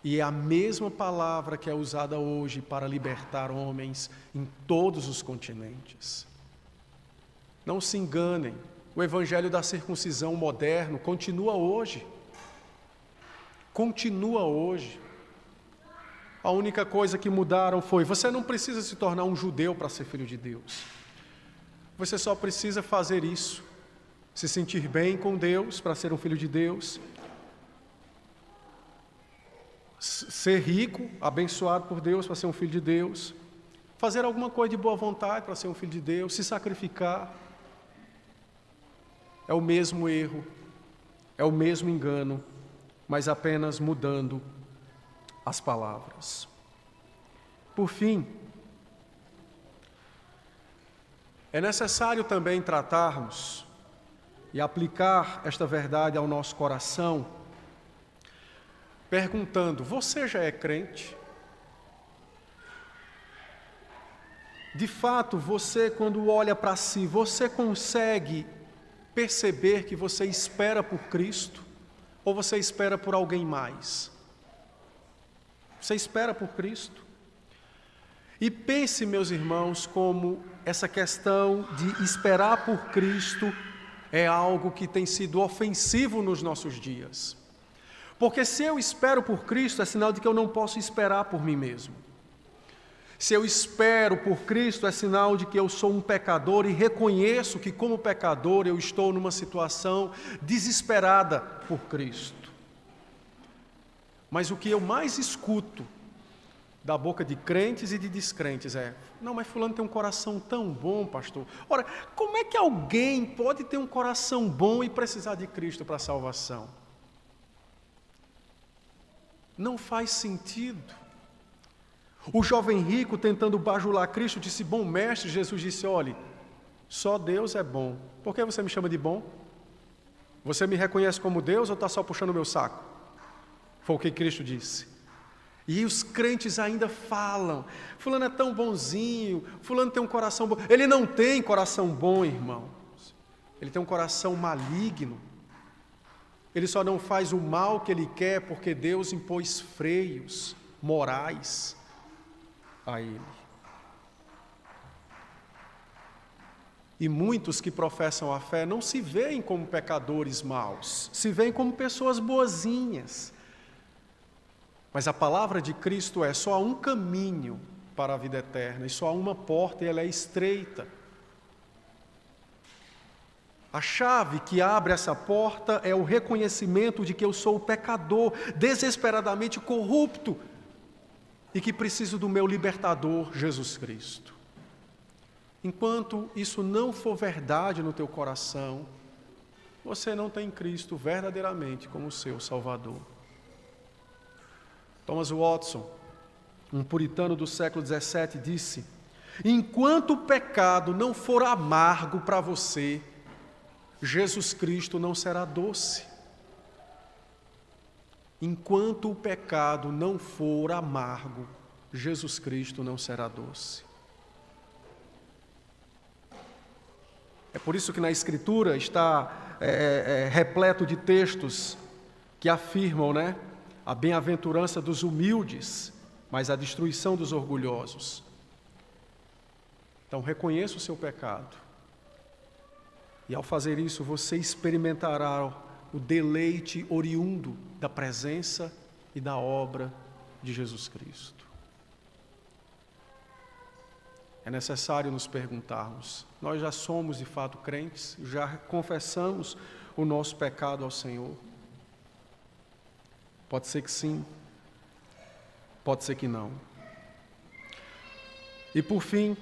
E é a mesma palavra que é usada hoje para libertar homens em todos os continentes. Não se enganem, o evangelho da circuncisão moderno continua hoje. Continua hoje. A única coisa que mudaram foi: você não precisa se tornar um judeu para ser filho de Deus. Você só precisa fazer isso, se sentir bem com Deus para ser um filho de Deus, ser rico, abençoado por Deus para ser um filho de Deus, fazer alguma coisa de boa vontade para ser um filho de Deus, se sacrificar. É o mesmo erro, é o mesmo engano, mas apenas mudando as palavras. Por fim, é necessário também tratarmos e aplicar esta verdade ao nosso coração, perguntando: você já é crente? De fato, você, quando olha para si, você consegue perceber que você espera por Cristo? Ou você espera por alguém mais? Você espera por Cristo? E pense, meus irmãos, como essa questão de esperar por Cristo é algo que tem sido ofensivo nos nossos dias. Porque se eu espero por Cristo, é sinal de que eu não posso esperar por mim mesmo. Se eu espero por Cristo, é sinal de que eu sou um pecador e reconheço que, como pecador, eu estou numa situação desesperada por Cristo. Mas o que eu mais escuto da boca de crentes e de descrentes é: não, mas fulano tem um coração tão bom, pastor. Ora, como é que alguém pode ter um coração bom e precisar de Cristo para a salvação? Não faz sentido. O jovem rico, tentando bajular Cristo, disse: bom mestre. Jesus disse: olhe, só Deus é bom. Por que você me chama de bom? Você me reconhece como Deus ou está só puxando o meu saco? Foi o que Cristo disse. E os crentes ainda falam: fulano é tão bonzinho, fulano tem um coração bom. Ele não tem coração bom, irmãos. Ele tem um coração maligno. Ele só não faz o mal que ele quer porque Deus impôs freios morais a ele. E muitos que professam a fé não se veem como pecadores maus, se veem como pessoas boazinhas. Mas a palavra de Cristo é: só há um caminho para a vida eterna, e só há uma porta, e ela é estreita. A chave que abre essa porta é o reconhecimento de que eu sou pecador, desesperadamente corrupto, e que preciso do meu libertador, Jesus Cristo. Enquanto isso não for verdade no teu coração, você não tem Cristo verdadeiramente como seu Salvador. Thomas Watson, um puritano do século XVII, disse: enquanto o pecado não for amargo para você, Jesus Cristo não será doce. Enquanto o pecado não for amargo, Jesus Cristo não será doce. É por isso que na Escritura está repleto de textos que afirmam, a bem-aventurança dos humildes, mas a destruição dos orgulhosos. Então, reconheça o seu pecado. E ao fazer isso, você experimentará o deleite oriundo da presença e da obra de Jesus Cristo. É necessário nos perguntarmos: nós já somos de fato crentes? Já confessamos o nosso pecado ao Senhor? Pode ser que sim, pode ser que não. E por fim,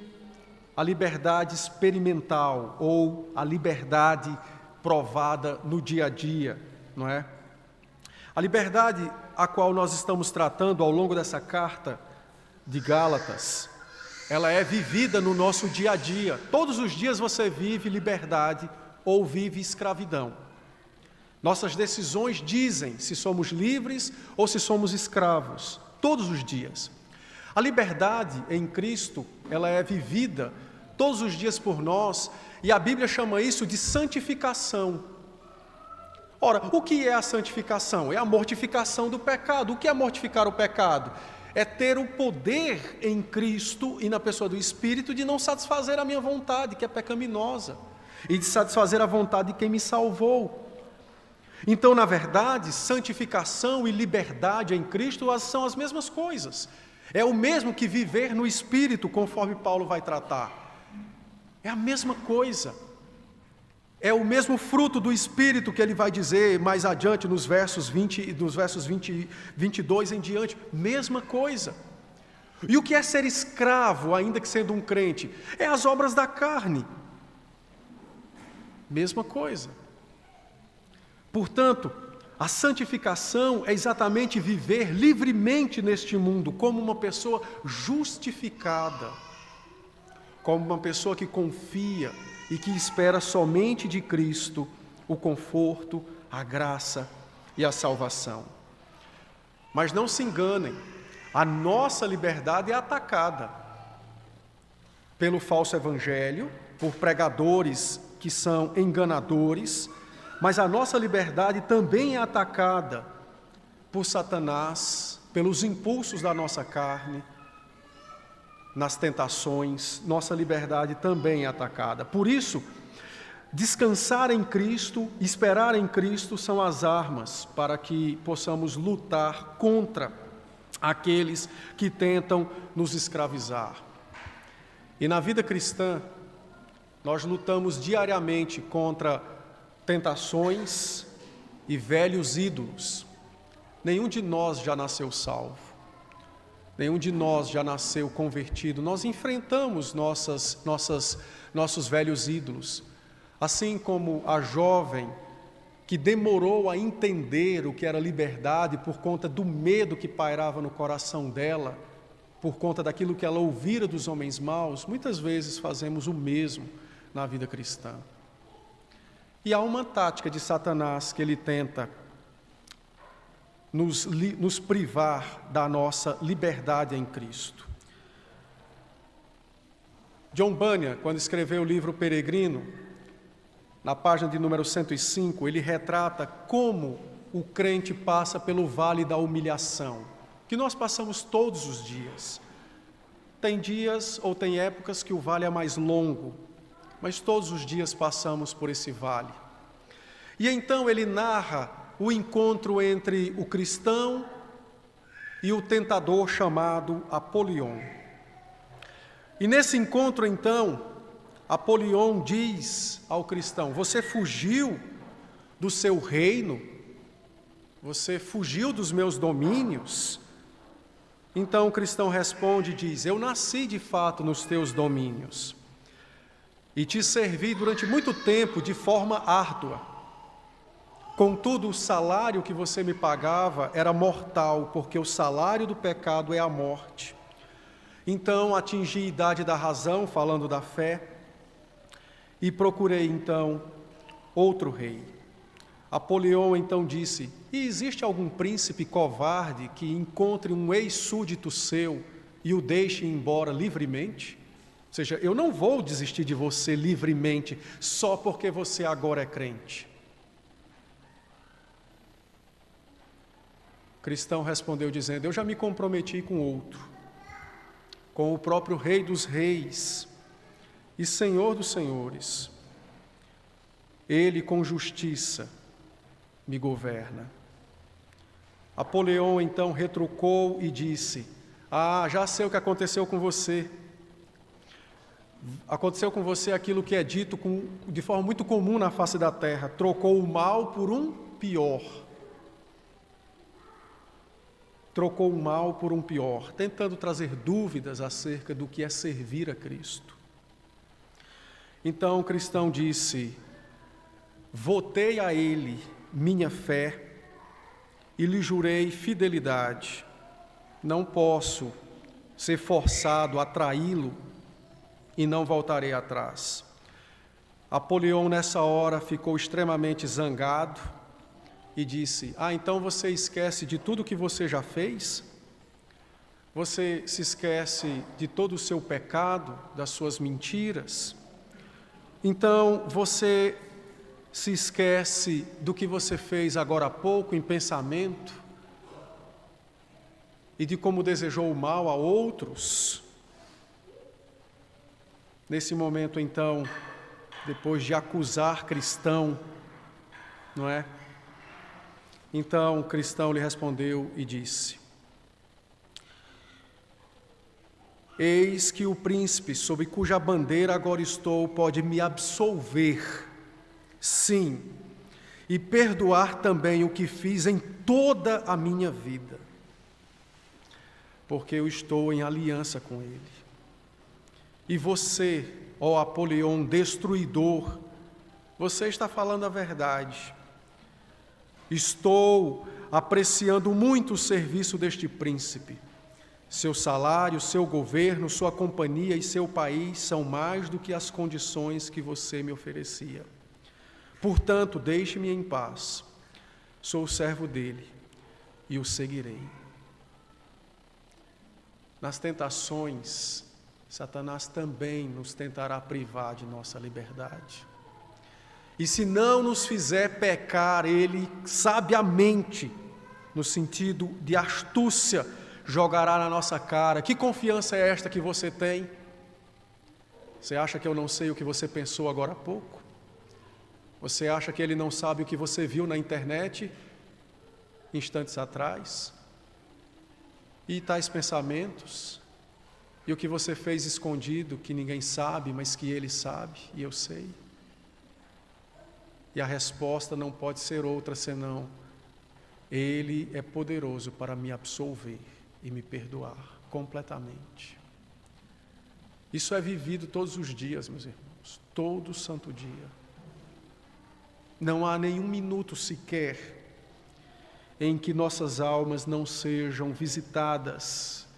a liberdade experimental ou a liberdade provada no dia a dia, não é? A liberdade a qual nós estamos tratando ao longo dessa carta de Gálatas, ela é vivida no nosso dia a dia. Todos os dias você vive liberdade ou vive escravidão. Nossas decisões dizem se somos livres ou se somos escravos, todos os dias. A liberdade em Cristo, ela é vivida todos os dias por nós, e a Bíblia chama isso de santificação. Ora, o que é a santificação? É a mortificação do pecado. O que é mortificar o pecado? É ter o poder em Cristo e na pessoa do Espírito de não satisfazer a minha vontade, que é pecaminosa, e de satisfazer a vontade de quem me salvou. Então, na verdade, santificação e liberdade em Cristo são as mesmas coisas. É o mesmo que viver no Espírito, conforme Paulo vai tratar. É a mesma coisa. É o mesmo fruto do Espírito que ele vai dizer mais adiante nos versos 22 em diante. Mesma coisa. E o que é ser escravo, ainda que sendo um crente? É as obras da carne. Mesma coisa. Portanto, a santificação é exatamente viver livremente neste mundo, como uma pessoa justificada, como uma pessoa que confia e que espera somente de Cristo o conforto, a graça e a salvação. Mas não se enganem, a nossa liberdade é atacada pelo falso evangelho, por pregadores que são enganadores, mas a nossa liberdade também é atacada por Satanás, pelos impulsos da nossa carne, nas tentações. Nossa liberdade também é atacada. Por isso, descansar em Cristo, esperar em Cristo são as armas para que possamos lutar contra aqueles que tentam nos escravizar. E na vida cristã, nós lutamos diariamente contra tentações e velhos ídolos. Nenhum de nós já nasceu salvo. Nenhum de nós já nasceu convertido. Nós enfrentamos nossos velhos ídolos. Assim como a jovem que demorou a entender o que era liberdade por conta do medo que pairava no coração dela, por conta daquilo que ela ouvira dos homens maus, muitas vezes fazemos o mesmo na vida cristã. E há uma tática de Satanás que ele tenta nos privar da nossa liberdade em Cristo. John Bunyan, quando escreveu o livro Peregrino, na página de número 105, ele retrata como o crente passa pelo vale da humilhação, que nós passamos todos os dias. Tem dias ou tem épocas que o vale é mais longo, mas todos os dias passamos por esse vale. E então ele narra o encontro entre o cristão e o tentador chamado Apolion. E nesse encontro, então, Apolion diz ao cristão: você fugiu do seu reino, você fugiu dos meus domínios. Então o cristão responde e diz: eu nasci de fato nos teus domínios. e te servi durante muito tempo de forma árdua. Contudo, o salário que você me pagava era mortal, porque o salário do pecado é a morte. Então atingi a idade da razão, falando da fé, e procurei então outro rei. Apolion então disse: e existe algum príncipe covarde que encontre um ex-súdito seu e o deixe ir embora livremente? Ou seja, eu não vou desistir de você livremente só porque você agora é crente. O cristão respondeu dizendo: eu já me comprometi com outro, com o próprio Rei dos Reis e Senhor dos Senhores. Ele com justiça me governa. Apolion então retrucou e disse: já sei o que aconteceu com você. Aconteceu com você aquilo que é dito de forma muito comum na face da terra: trocou o mal por um pior. Trocou o mal por um pior, tentando trazer dúvidas acerca do que é servir a Cristo. Então o cristão disse: votei a ele minha fé e lhe jurei fidelidade. Não posso ser forçado a traí-lo e não voltarei atrás. Apolion nessa hora ficou extremamente zangado e disse: então você esquece de tudo que você já fez? Você se esquece de todo o seu pecado, das suas mentiras? Então você se esquece do que você fez agora há pouco em pensamento e de como desejou o mal a outros? Nesse momento, então, depois de acusar cristão, não é? Então o cristão lhe respondeu e disse: eis que o príncipe, sob cuja bandeira agora estou, pode me absolver, sim, e perdoar também o que fiz em toda a minha vida, porque eu estou em aliança com ele. E você, ó Apolion destruidor, você está falando a verdade. Estou apreciando muito o serviço deste príncipe. Seu salário, seu governo, sua companhia e seu país são mais do que as condições que você me oferecia. Portanto, deixe-me em paz. Sou o servo dele e o seguirei. Nas tentações, Satanás também nos tentará privar de nossa liberdade. E se não nos fizer pecar, ele sabiamente, no sentido de astúcia, jogará na nossa cara: que confiança é esta que você tem? Você acha que eu não sei o que você pensou agora há pouco? Você acha que ele não sabe o que você viu na internet instantes atrás? E tais pensamentos, e o que você fez escondido, que ninguém sabe, mas que ele sabe, e eu sei? E a resposta não pode ser outra senão: ele é poderoso para me absolver e me perdoar completamente. Isso é vivido todos os dias, meus irmãos, todo santo dia. Não há nenhum minuto sequer em que nossas almas não sejam visitadas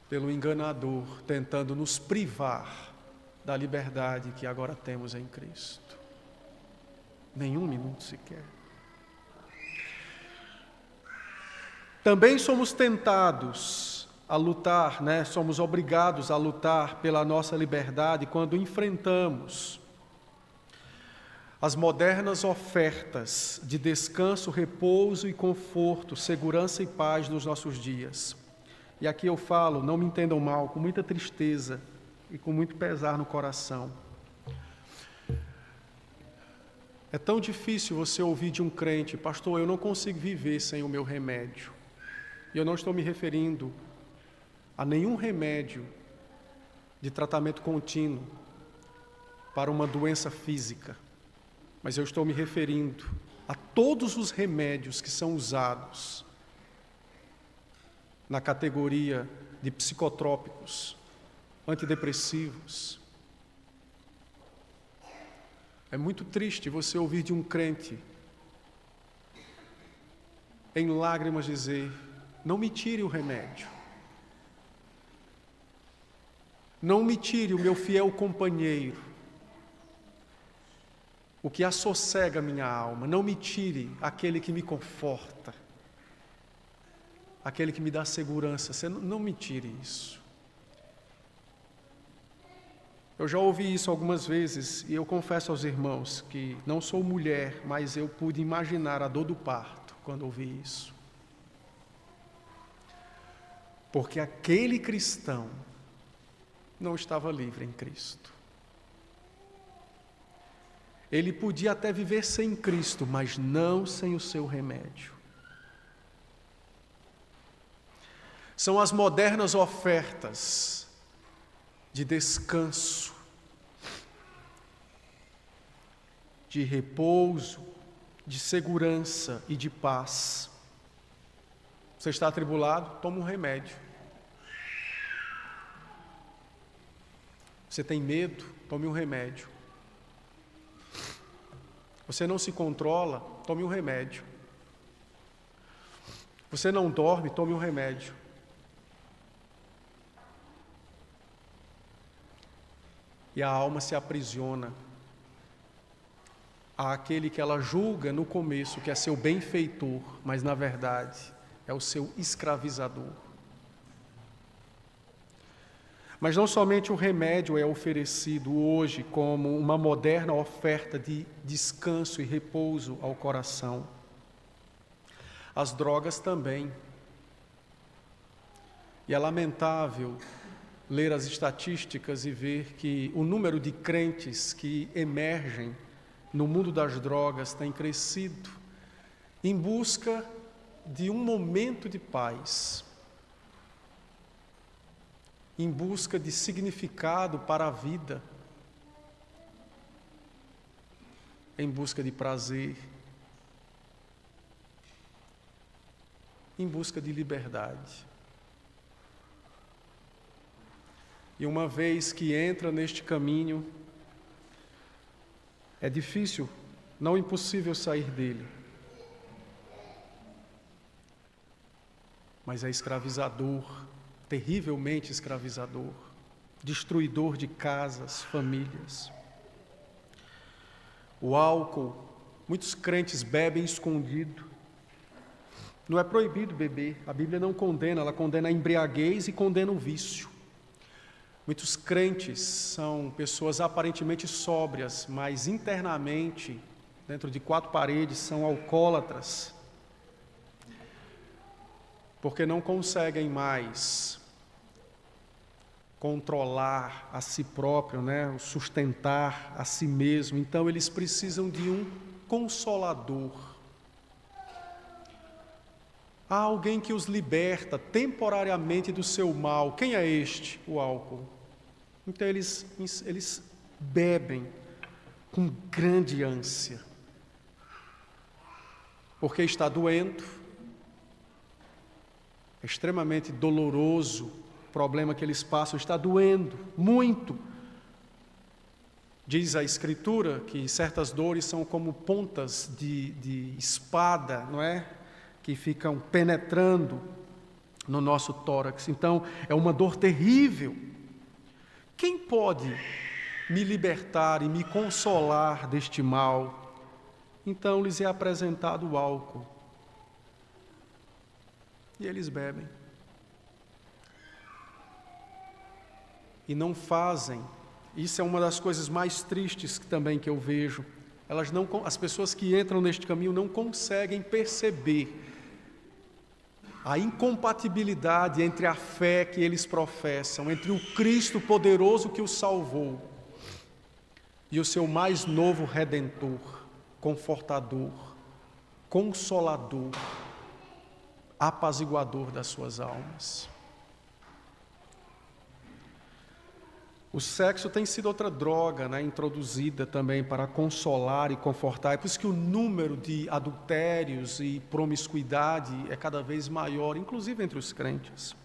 pelo enganador, tentando nos privar da liberdade que agora temos em Cristo. Nenhum minuto sequer. Também somos tentados a lutar, somos obrigados a lutar pela nossa liberdade quando enfrentamos as modernas ofertas de descanso, repouso e conforto, segurança e paz nos nossos dias. E aqui eu falo, não me entendam mal, com muita tristeza e com muito pesar no coração. É tão difícil você ouvir de um crente: pastor, eu não consigo viver sem o meu remédio. E eu não estou me referindo a nenhum remédio de tratamento contínuo para uma doença física, mas eu estou me referindo a todos os remédios que são usados na categoria de psicotrópicos, antidepressivos, É muito triste você ouvir de um crente, em lágrimas, dizer: não me tire o remédio, não me tire o meu fiel companheiro, o que assossega a minha alma, não me tire aquele que me conforta, aquele que me dá segurança, você não me tire isso. Eu já ouvi isso algumas vezes e eu confesso aos irmãos que não sou mulher, mas eu pude imaginar a dor do parto quando ouvi isso. Porque aquele cristão não estava livre em Cristo. Ele podia até viver sem Cristo, mas não sem o seu remédio. São as modernas ofertas de descanso, de repouso, de segurança e de paz. Você está atribulado? Toma um remédio. Você tem medo? Tome um remédio. Você não se controla? Tome um remédio. Você não dorme? Tome um remédio. E a alma se aprisiona àquele que ela julga no começo que é seu benfeitor, mas na verdade é o seu escravizador. Mas não somente o remédio é oferecido hoje como uma moderna oferta de descanso e repouso ao coração. As drogas também. E é lamentável ler as estatísticas e ver que o número de crentes que emergem no mundo das drogas tem crescido em busca de um momento de paz, em busca de significado para a vida, em busca de prazer, em busca de liberdade. E uma vez que entra neste caminho, é difícil, não impossível sair dele. Mas é escravizador, terrivelmente escravizador, destruidor de casas, famílias. O álcool, muitos crentes bebem escondido. Não é proibido beber, a Bíblia não condena, ela condena a embriaguez e condena o vício. Muitos crentes são pessoas aparentemente sóbrias, mas internamente, dentro de quatro paredes, são alcoólatras, porque não conseguem mais controlar a si próprio, sustentar a si mesmo. Então eles precisam de um consolador. Há alguém que os liberta temporariamente do seu mal. Quem é este? O álcool. Então eles bebem com grande ânsia, porque está doendo, é extremamente doloroso o problema que eles passam, está doendo muito. Diz a Escritura que certas dores são como pontas de espada, não é? Que ficam penetrando no nosso tórax. Então, é uma dor terrível. Quem pode me libertar e me consolar deste mal? Então, lhes é apresentado o álcool. E eles bebem. E não fazem. Isso é uma das coisas mais tristes também que eu vejo. As pessoas que entram neste caminho não conseguem perceber a incompatibilidade entre a fé que eles professam, entre o Cristo poderoso que os salvou e o seu mais novo Redentor, Confortador, Consolador, Apaziguador das suas almas. O sexo tem sido outra droga, introduzida também para consolar e confortar. É por isso que o número de adultérios e promiscuidade é cada vez maior, inclusive entre os crentes.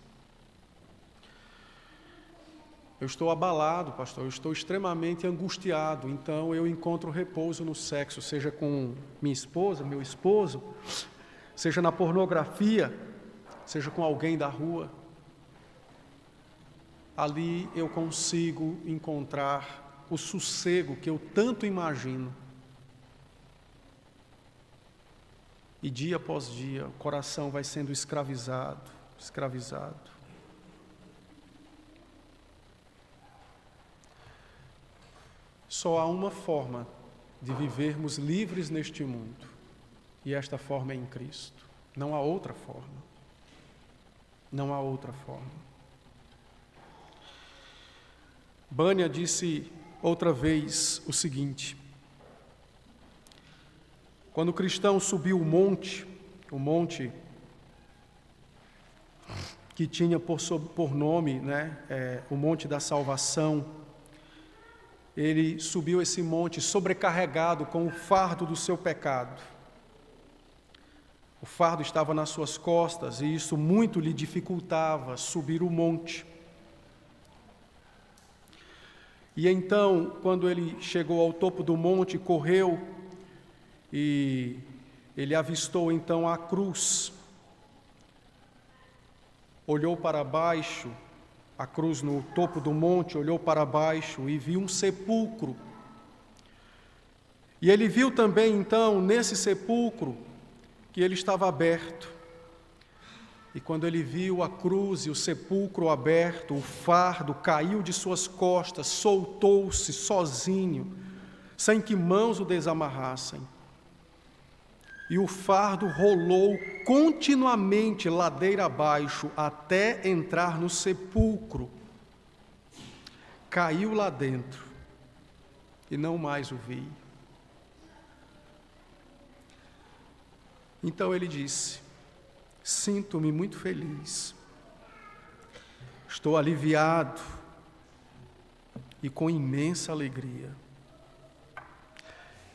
Eu estou abalado, pastor, eu estou extremamente angustiado, então eu encontro repouso no sexo, seja com minha esposa, meu esposo, seja na pornografia, seja com alguém da rua. Ali eu consigo encontrar o sossego que eu tanto imagino. E dia após dia o coração vai sendo escravizado. Só há uma forma de vivermos livres neste mundo, e esta forma é em Cristo. Não há outra forma. Não há outra forma. Bunyan disse outra vez o seguinte: quando o cristão subiu o monte que tinha por nome, o Monte da Salvação, ele subiu esse monte sobrecarregado com o fardo do seu pecado. O fardo estava nas suas costas e isso muito lhe dificultava subir o monte. E então, quando ele chegou ao topo do monte, correu e ele avistou então a cruz. Olhou para baixo, a cruz no topo do monte, olhou para baixo e viu um sepulcro. E ele viu também então nesse sepulcro que ele estava aberto. E quando ele viu a cruz e o sepulcro aberto, o fardo caiu de suas costas, soltou-se sozinho, sem que mãos o desamarrassem. E o fardo rolou continuamente ladeira abaixo até entrar no sepulcro. Caiu lá dentro e não mais o vi. Então ele disse: sinto-me muito feliz, estou aliviado e com imensa alegria.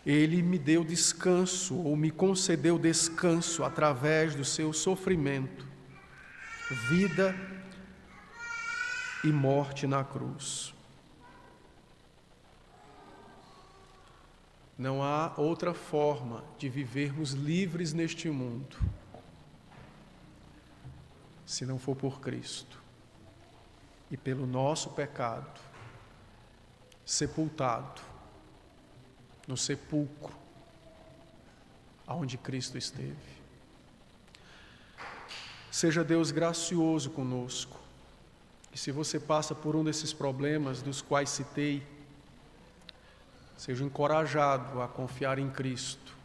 Ele me deu descanso, ou me concedeu descanso através do seu sofrimento, vida e morte na cruz. Não há outra forma de vivermos livres neste mundo, se não for por Cristo e pelo nosso pecado, sepultado no sepulcro aonde Cristo esteve. Seja Deus gracioso conosco, e se você passa por um desses problemas dos quais citei, seja encorajado a confiar em Cristo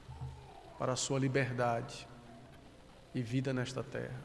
para a sua liberdade e vida nesta terra.